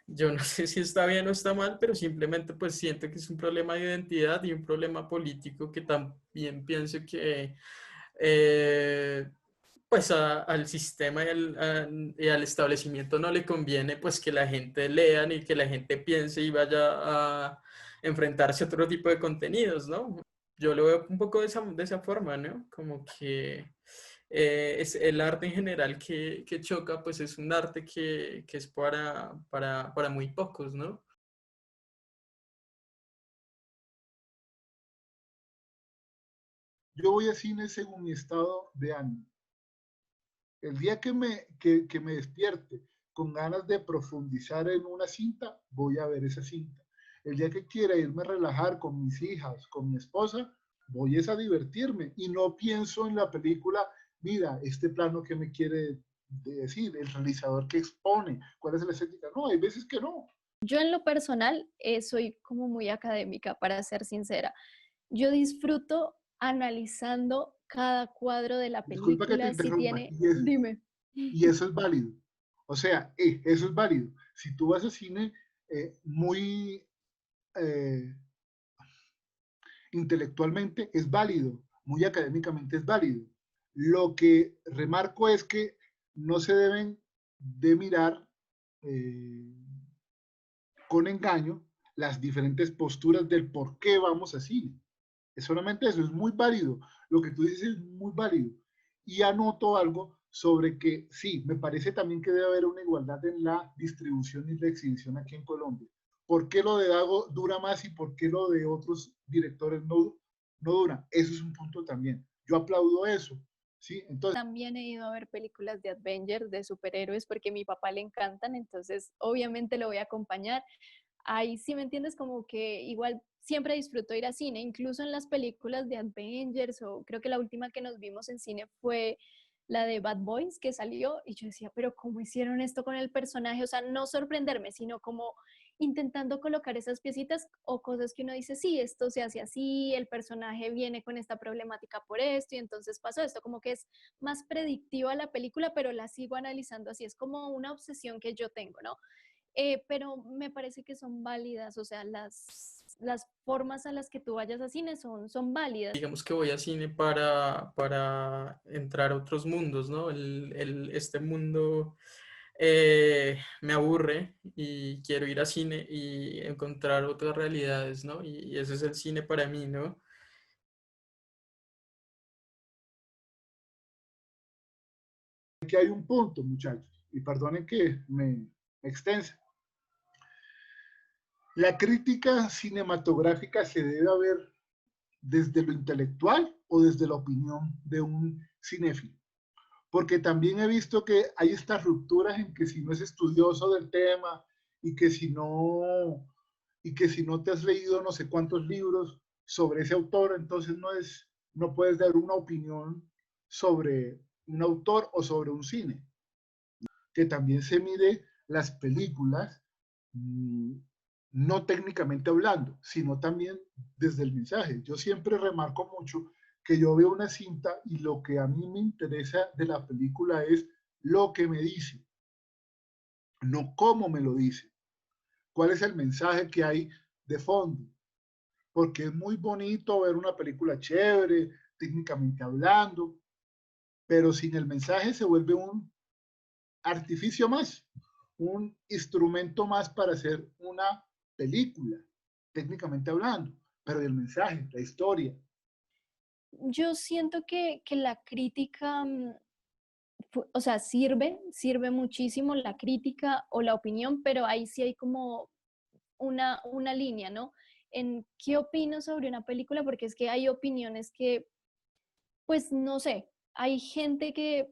yo no sé si está bien o está mal, pero simplemente pues siento que es un problema de identidad y un problema político que también pienso que eh, pues al sistema y al establecimiento no le conviene pues que la gente lea ni que la gente piense y vaya a enfrentarse a otro tipo de contenidos, ¿no? Yo lo veo un poco de esa forma, ¿no? Como que es el arte en general que choca, pues es un arte que es para muy pocos, ¿no? Yo voy a cine según mi estado de ánimo. El día que me despierte con ganas de profundizar en una cinta, voy a ver esa cinta. El día que quiera irme a relajar con mis hijas, con mi esposa, voy a divertirme y no pienso en la película, mira, este plano que me quiere decir, el realizador que expone, cuál es la estética. No, hay veces que no. Yo en lo personal soy como muy académica, para ser sincera. Yo disfruto analizando cada cuadro de la Disculpa que te película, si interrumpa. tiene, dime. Y eso es válido. O sea, eso es válido. Si tú vas a cine muy eh, intelectualmente, es válido. Muy académicamente, es válido. Lo que remarco es que no se deben de mirar eh, con engaño las diferentes posturas del por qué vamos a cine. Es solamente eso, es muy válido. Lo que tú dices es muy válido. Y anoto algo sobre que sí, me parece también que debe haber una igualdad en la distribución y la exhibición aquí en Colombia. ¿Por qué lo de Dago dura más y por qué lo de otros directores no dura? Eso es un punto también. Yo aplaudo eso. ¿Sí? Entonces, También he ido a ver películas de Avengers, de superhéroes, porque a mi papá le encantan, entonces obviamente lo voy a acompañar. ahí sí me entiendes, como que igual siempre disfruto ir a cine, incluso en las películas de Avengers, o creo que la última que nos vimos en cine fue la de Bad Boys que salió, y yo decía, pero ¿cómo hicieron esto con el personaje? O sea, no sorprenderme, sino como intentando colocar esas piecitas o cosas que uno dice, sí, esto se hace así, el personaje viene con esta problemática por esto, y entonces pasó esto, como que es más predictiva la película, pero la sigo analizando así, es como una obsesión que yo tengo, ¿no? Pero me parece que son válidas, o sea, las formas a las que tú vayas a cine son válidas. Digamos que voy a cine para entrar a otros mundos, ¿no? Este mundo me aburre y quiero ir a cine y encontrar otras realidades, ¿no? Y ese es el cine para mí, ¿no? Aquí hay un punto, muchachos, y perdonen que me extensa. La crítica cinematográfica se debe ver desde lo intelectual o desde la opinión de un cinéfilo. Porque también he visto que hay estas rupturas en que si no es estudioso del tema y que si no te has leído no sé cuántos libros sobre ese autor, entonces no puedes dar una opinión sobre un autor o sobre un cine. Que también se mide las películas, no técnicamente hablando, sino también desde el mensaje. Yo siempre remarco mucho que yo veo una cinta y lo que a mí me interesa de la película es lo que me dice, no cómo me lo dice. ¿Cuál es el mensaje que hay de fondo? Porque es muy bonito ver una película chévere, técnicamente hablando, pero sin el mensaje se vuelve un artificio más, un instrumento más para hacer una película, técnicamente hablando, pero el mensaje, la historia. Yo siento que la crítica, o sea, sirve muchísimo la crítica o la opinión, pero ahí sí hay como una línea, ¿no? En qué opino sobre una película, porque es que hay opiniones que, pues no sé, hay gente que,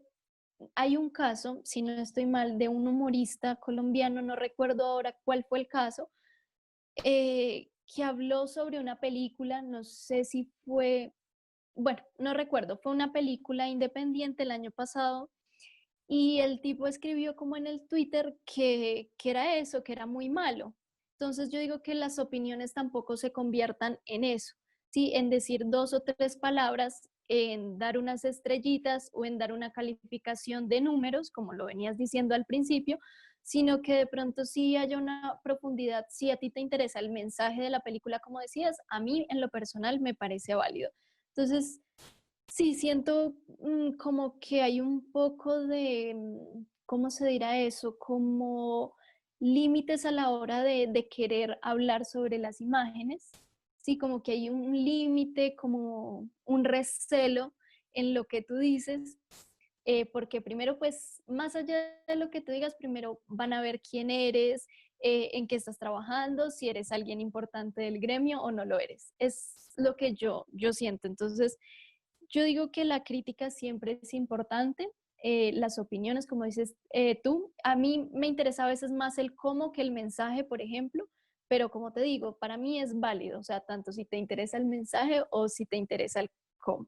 hay un caso, si no estoy mal, de un humorista colombiano, no recuerdo ahora cuál fue el caso, que habló sobre una película, no sé si fue, bueno, no recuerdo, fue una película independiente el año pasado, y el tipo escribió como en el Twitter que era eso, que era muy malo. Entonces yo digo que las opiniones tampoco se conviertan en eso, ¿sí? En decir dos o tres palabras, en dar unas estrellitas o en dar una calificación de números, como lo venías diciendo al principio, sino que de pronto sí haya una profundidad, si a ti te interesa el mensaje de la película, como decías, a mí en lo personal me parece válido. Entonces, sí, siento como que hay un poco de, ¿cómo se dirá eso? Como límites a la hora de querer hablar sobre las imágenes. Sí, como que hay un límite, como un recelo en lo que tú dices, porque primero, pues, más allá de lo que tú digas, primero van a ver quién eres, en qué estás trabajando, si eres alguien importante del gremio o no lo eres. Es lo que yo siento. Entonces, yo digo que la crítica siempre es importante, las opiniones, como dices tú. A mí me interesa a veces más el cómo que el mensaje, por ejemplo, pero como te digo, para mí es válido, o sea, tanto si te interesa el mensaje o si te interesa el cómo.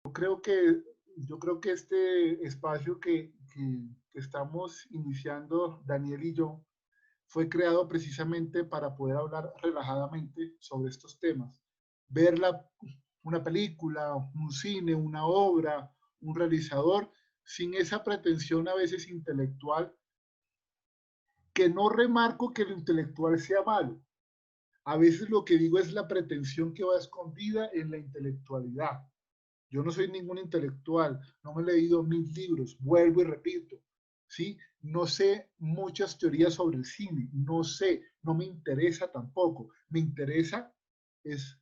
Yo creo que este espacio que estamos iniciando, Daniel y yo, fue creado precisamente para poder hablar relajadamente sobre estos temas. Ver una película, un cine, una obra, un realizador, sin esa pretensión a veces intelectual, que no remarco que lo intelectual sea malo. A veces lo que digo es la pretensión que va escondida en la intelectualidad. Yo no soy ningún intelectual, no me he leído 1000 libros, vuelvo y repito, ¿sí? No sé muchas teorías sobre el cine, no sé, no me interesa tampoco. Me interesa es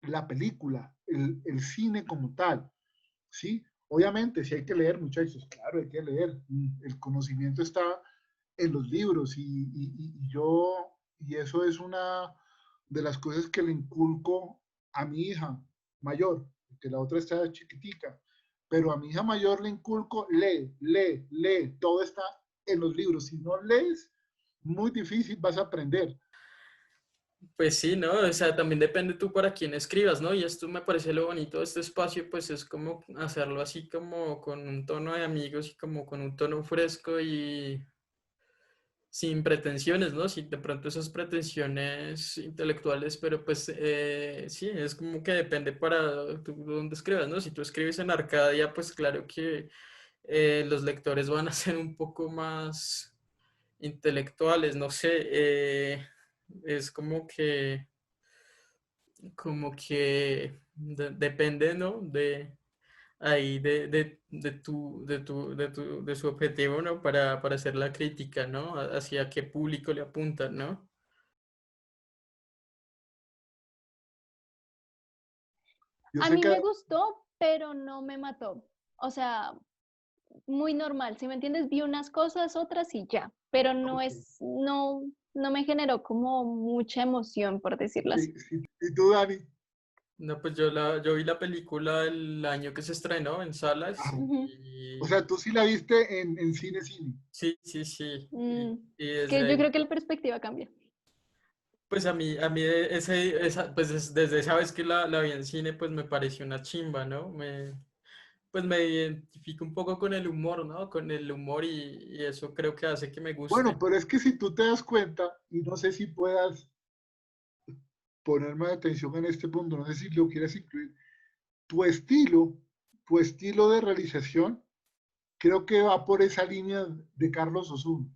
la película, el cine como tal, ¿sí? Obviamente, si hay que leer, muchachos, claro, hay que leer. El conocimiento está en los libros y eso es una de las cosas que le inculco a mi hija mayor, que la otra está chiquitica, pero a mi hija mayor le inculco, lee, lee, lee, todo está en los libros. Si no lees, muy difícil vas a aprender. Pues sí, ¿no? O sea, también depende tú para quién escribas, ¿no? Y esto me parece lo bonito de este espacio, pues es como hacerlo así como con un tono de amigos y como con un tono fresco y sin pretensiones, ¿no? Sin de pronto esas pretensiones intelectuales, pero pues sí, es como que depende para tú dónde escribas, ¿no? Si tú escribes en Arcadia, pues claro que los lectores van a ser un poco más intelectuales, no sé, es depende, ¿no? De ahí de su objetivo, ¿no? Para hacer la crítica, ¿no? Hacia qué público le apuntan, ¿no? Yo A sé mí que me gustó, pero no me mató. O sea, muy normal, ¿si me entiendes? Vi unas cosas, otras y ya, pero no me generó como mucha emoción, por decirlo así. y tú, Dani, No, pues yo vi la película el año que se estrenó en salas ah, Ujú. o y sea, tú sí la viste en cine. sí, sí, sí. Y Es desde que yo ahí, creo que la perspectiva cambia. pues a mí desde esa vez que la vi en cine, pues me pareció una chimba, ¿no? Pues me identifico un poco con el humor, ¿no? Con el humor y eso creo que hace que me Bueno, guste. pero es que si tú te das cuenta, y no sé si puedas poner más atención en este punto, no sé si lo quieres incluir, tu estilo, tu estilo de realización, creo que va por esa línea de Carlos Osuna,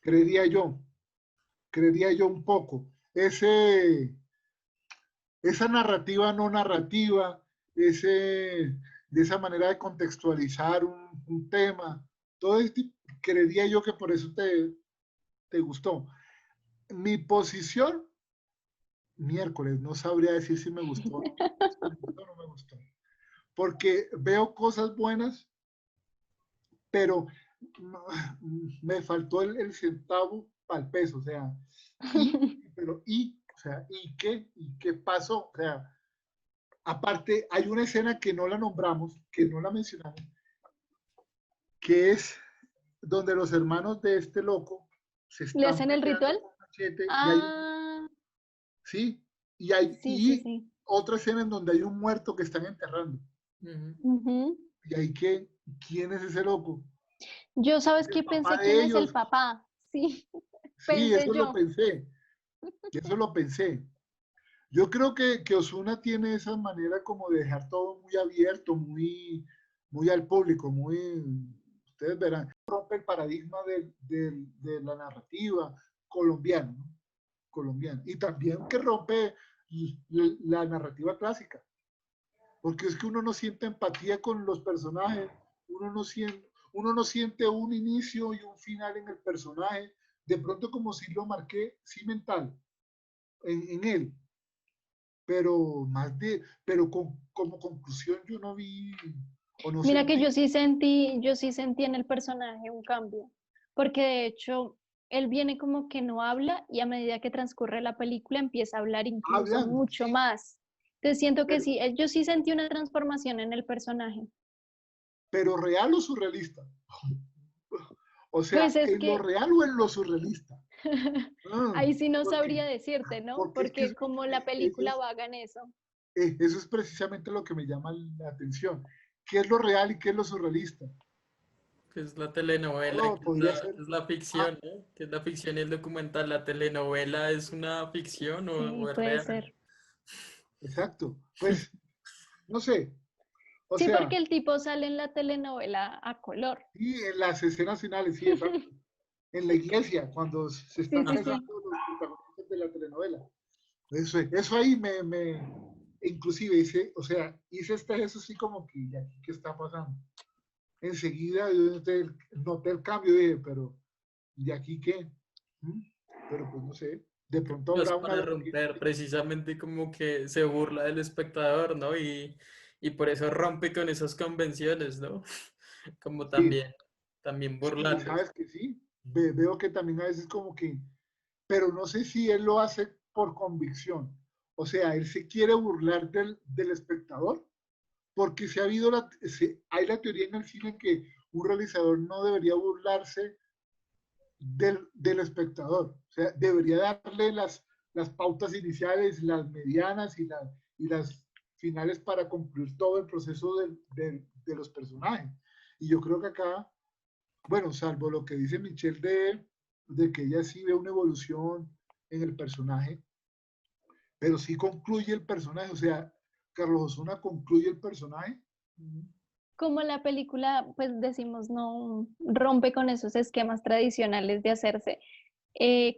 creería yo, creería yo un poco. Esa narrativa no narrativa, de esa manera de contextualizar un tema, todo este, creería yo que por eso te gustó. Mi posición, miércoles, no sabría decir si me gustó o no, si me gustó o no me gustó, porque veo cosas buenas, pero no, me faltó el centavo para el peso, o sea, o sea, ¿y qué pasó? O sea, aparte, hay una escena que no la nombramos, que no la mencionamos, que es donde los hermanos de este loco se ¿Le están hacen el peleando ritual? con machete y hay, Ah, sí, sí, sí, sí. otra escena en donde hay un muerto que están enterrando. Ujú. Ujú. Y ahí que, ¿quién es ese loco? Yo, ¿sabes Es el qué papá pensé? ¿Quién de es el ellos. papá? Sí, Sí, pensé eso lo yo. pensé, eso lo pensé. Yo creo que Osuna tiene esa manera como de dejar todo muy abierto, muy al público, ustedes verán, rompe el paradigma de la narrativa colombiana, ¿no? Colombiana. Y también que rompe la narrativa clásica, porque es que uno no siente empatía con los personajes, uno no siente un inicio y un final en el personaje, de pronto como si lo marqué cimental en él, pero como conclusión yo no vi o no Mira que sentí. yo sí sentí en el personaje un cambio, porque de hecho él viene como que no habla y a medida que transcurre la película empieza a hablar incluso Hablan, mucho sí, más. Entonces siento que pero, sí, yo sí sentí una transformación en el personaje. pero real o surrealista. O Pues sea, es en lo que real o en lo surrealista. Ah, ahí sí no porque, sabría decirte, ¿no? porque es que Porque como la película vaga en eso. eso es precisamente lo que me llama la atención. ¿Qué es lo real y qué es lo surrealista? Que es la telenovela, Todo podría ser. que es la Ah, ficción, ¿no? Que es la ficción y el documental. ¿La telenovela es una ficción o Sí, es puede real? ser. exacto. Pues, no sé. O Sí, sea, porque el tipo sale en la telenovela a color. y en las escenas finales, sí, exacto. En la iglesia, cuando se Sí, están sí, Ajá. casando sí. los protagonistas de la telenovela. Eso ahí inclusive hice, o sea, hice eso sí como que, ¿y aquí qué está pasando? Enseguida yo noté el cambio y dije, pero, ¿y aquí qué? ¿Mm? Pero pues no sé, de pronto No es habrá una para vertiente. romper, precisamente como que se burla del espectador, ¿no? Y por eso rompe con esas convenciones, ¿no? Como Sí, también sí, burlándose. sabes que sí. Veo que también a veces como que, pero no sé si él lo hace por convicción. O sea, él se quiere burlar del espectador, porque hay la teoría en el cine que un realizador no debería burlarse del espectador. O sea, debería darle las pautas iniciales, las medianas y las finales para concluir todo el proceso de los personajes. Y yo creo que acá, bueno, salvo lo que dice Michelle de que ella sí ve una evolución en el personaje, pero sí concluye el personaje, o sea, Carlos Osuna concluye el personaje. Como la película, pues decimos, no rompe con esos esquemas tradicionales de hacerse,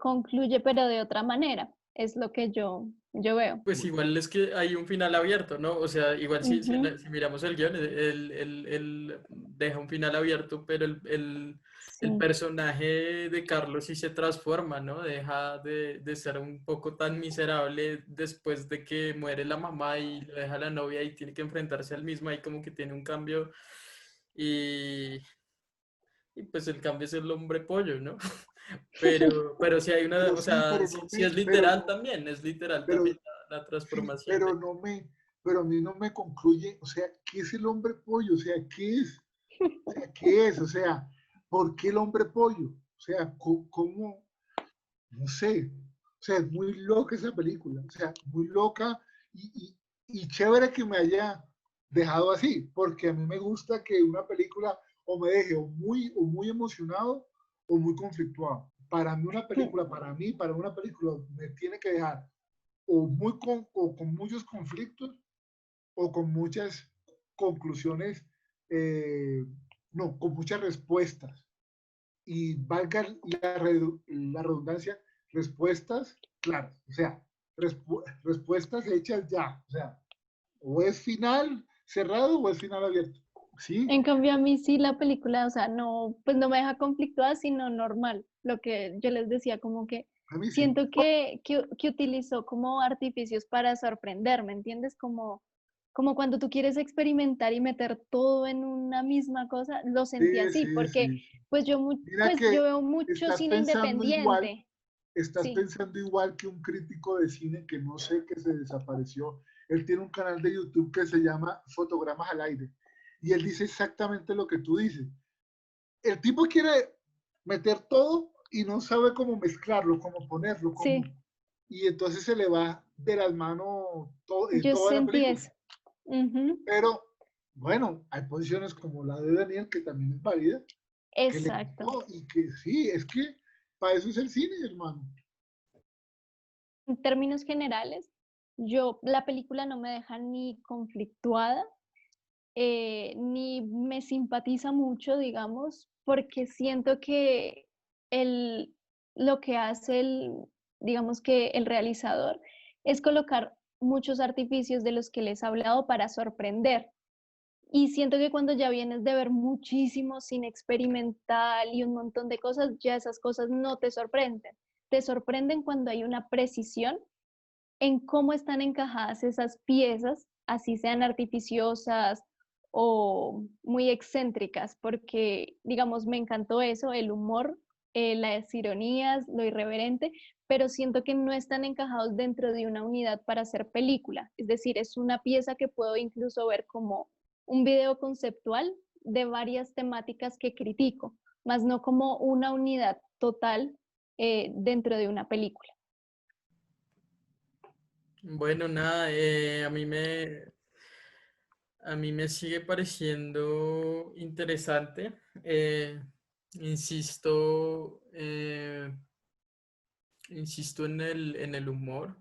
concluye pero de otra manera, es lo que yo veo. Pues igual es que hay un final abierto, ¿no? O sea, igual Ujú, si miramos el guión, él deja un final abierto, pero el sí, personaje de Carlos sí se transforma, ¿no? Deja de ser un poco tan miserable después de que muere la mamá y lo deja la novia y tiene que enfrentarse al mismo, ahí como que tiene un cambio y, y pues el cambio es el hombre pollo, ¿no? Pero si hay una, pero o sí, sea, pero si no es pero literal no, también, es literal pero también la sí, transformación de... pero a mí no me concluye, o sea, ¿qué es el hombre pollo? O sea, ¿qué es? O sea, ¿qué es? O sea, ¿por qué el hombre pollo? O sea, ¿cómo? No sé. O sea, es muy loca esa película. O sea, muy loca y chévere que me haya dejado así, porque a mí me gusta que una película o me deje o muy emocionado o muy conflictuado. Para mí una película, para una película me tiene que dejar o con muchos conflictos o con muchas conclusiones, eh, no, con muchas respuestas. Y valga la redundancia, respuestas claras, o sea, respuestas hechas ya, o sea, o es final cerrado o es final abierto. Sí, En cambio, a mí sí la película, o sea, no, pues no me deja conflictuada, sino normal. Lo que yo les decía, como que a mí sí. siento que utilizó como artificios para sorprender, ¿me entiendes? Como cuando tú quieres experimentar y meter todo en una misma cosa, lo sentí Sí, así, sí, porque sí. pues Mira pues yo que veo mucho estás cine pensando igual, independiente, estás sí, pensando igual que un crítico de cine que no sé, que se desapareció. Él tiene un canal de YouTube que se llama Fotogramas al Aire. Y él dice exactamente lo que tú dices. El tipo quiere meter todo y no sabe cómo mezclarlo, cómo ponerlo, sí, y entonces se le va de las manos yo toda la sentí película. eso. Ujú, Pero bueno, hay posiciones como la de Daniel que también es válida, que le exacto. gustó y que sí, es que para eso es el cine, hermano. En términos generales, la película no me deja ni conflictuada, ni me simpatiza mucho, digamos, porque siento que el, lo que hace digamos que el realizador es colocar muchos artificios de los que les he hablado para sorprender. Y siento que cuando ya vienes de ver muchísimo cine experimental y un montón de cosas, ya esas cosas no te sorprenden. Te sorprenden cuando hay una precisión en cómo están encajadas esas piezas, así sean artificiosas o muy excéntricas, porque, digamos, me encantó eso, el humor, las ironías, lo irreverente, pero siento que no están encajados dentro de una unidad para hacer película. Es decir, es una pieza que puedo incluso ver como un video conceptual de varias temáticas que critico, más no como una unidad total dentro de una película. Bueno, nada, a mí me sigue pareciendo interesante. Insisto, insisto en el humor,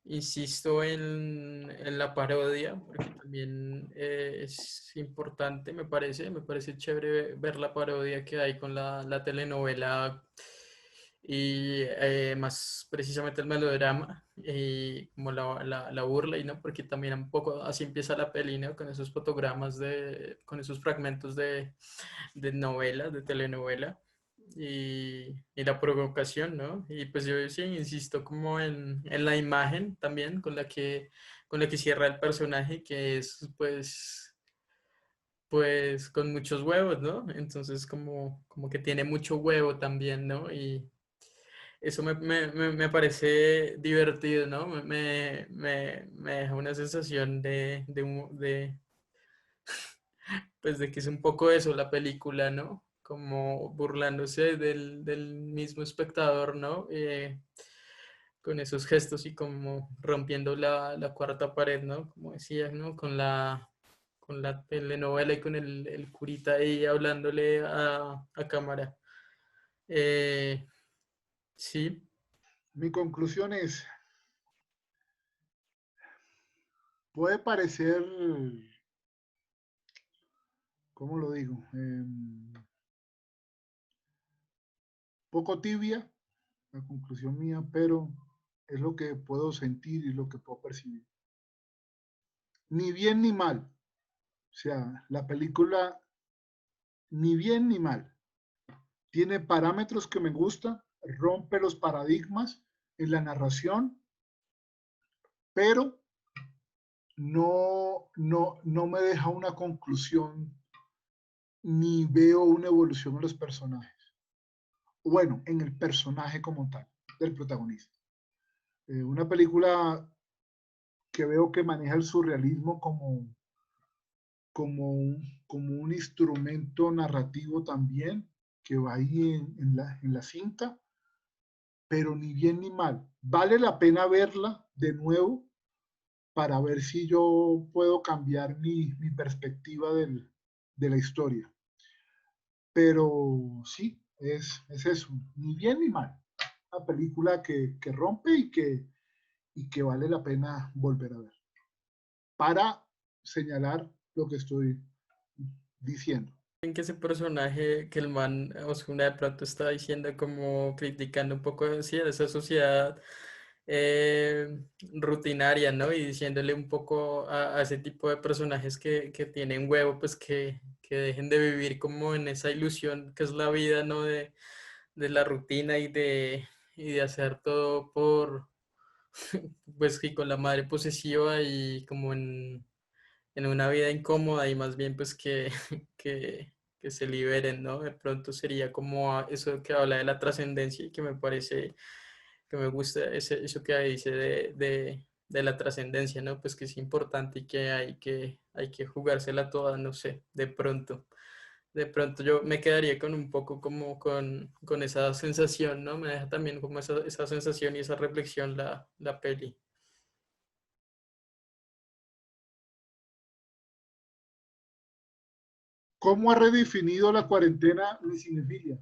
insisto en la parodia, porque también es importante, me parece chévere ver la parodia que hay con la telenovela y más precisamente el melodrama y como la burla y no, porque también un poco así empieza la peli, ¿no? Con esos fotogramas con esos fragmentos de novela, de telenovela y la provocación, ¿no? Y pues yo sí insisto como en la imagen también con la que cierra el personaje, que es pues con muchos huevos, ¿no? Entonces como que tiene mucho huevo también, ¿no? Y eso me parece divertido, ¿no? Me deja una sensación pues de que es un poco eso la película, ¿no? Como burlándose del mismo espectador, ¿no? con esos gestos y como rompiendo la cuarta pared, ¿no? Como decía, ¿no? Con la telenovela y con el curita ahí hablándole a cámara. Eh, sí, Mi conclusión es, puede parecer, ¿cómo lo digo? Poco tibia la conclusión mía, pero es lo que puedo sentir y lo que puedo percibir. Ni bien ni mal. O sea, la película ni bien ni mal. Tiene parámetros que me gustan, rompe los paradigmas en la narración, pero no me deja una conclusión ni veo una evolución en los personajes. Bueno, en el personaje como tal, del protagonista. Una película que veo que maneja el surrealismo como un instrumento narrativo también, que va ahí en la cinta, pero ni bien ni mal. Vale la pena verla de nuevo para ver si yo puedo cambiar mi perspectiva de la historia. Pero sí, es eso, ni bien ni mal. Una película que rompe y que vale la pena volver a ver. Para señalar lo que estoy diciendo. en que ese personaje que el man Ozuna de pronto está diciendo como criticando un poco sí, de esa sociedad rutinaria, ¿no? Y diciéndole un poco a ese tipo de personajes que tienen huevo, pues que dejen de vivir como en esa ilusión que es la vida, ¿no? De la rutina y de hacer todo por, pues, y con la madre posesiva y como en una vida incómoda y más bien pues que se liberen, ¿no? De pronto sería como eso que habla de la trascendencia y que me parece, que me gusta eso que dice de la trascendencia, ¿no? Pues que es importante y que hay que jugársela toda, no sé, de pronto. De pronto yo me quedaría con un poco como con esa sensación, ¿no? Me deja también como esa sensación y esa reflexión la peli. ¿Cómo ha redefinido la cuarentena mi cinefilia?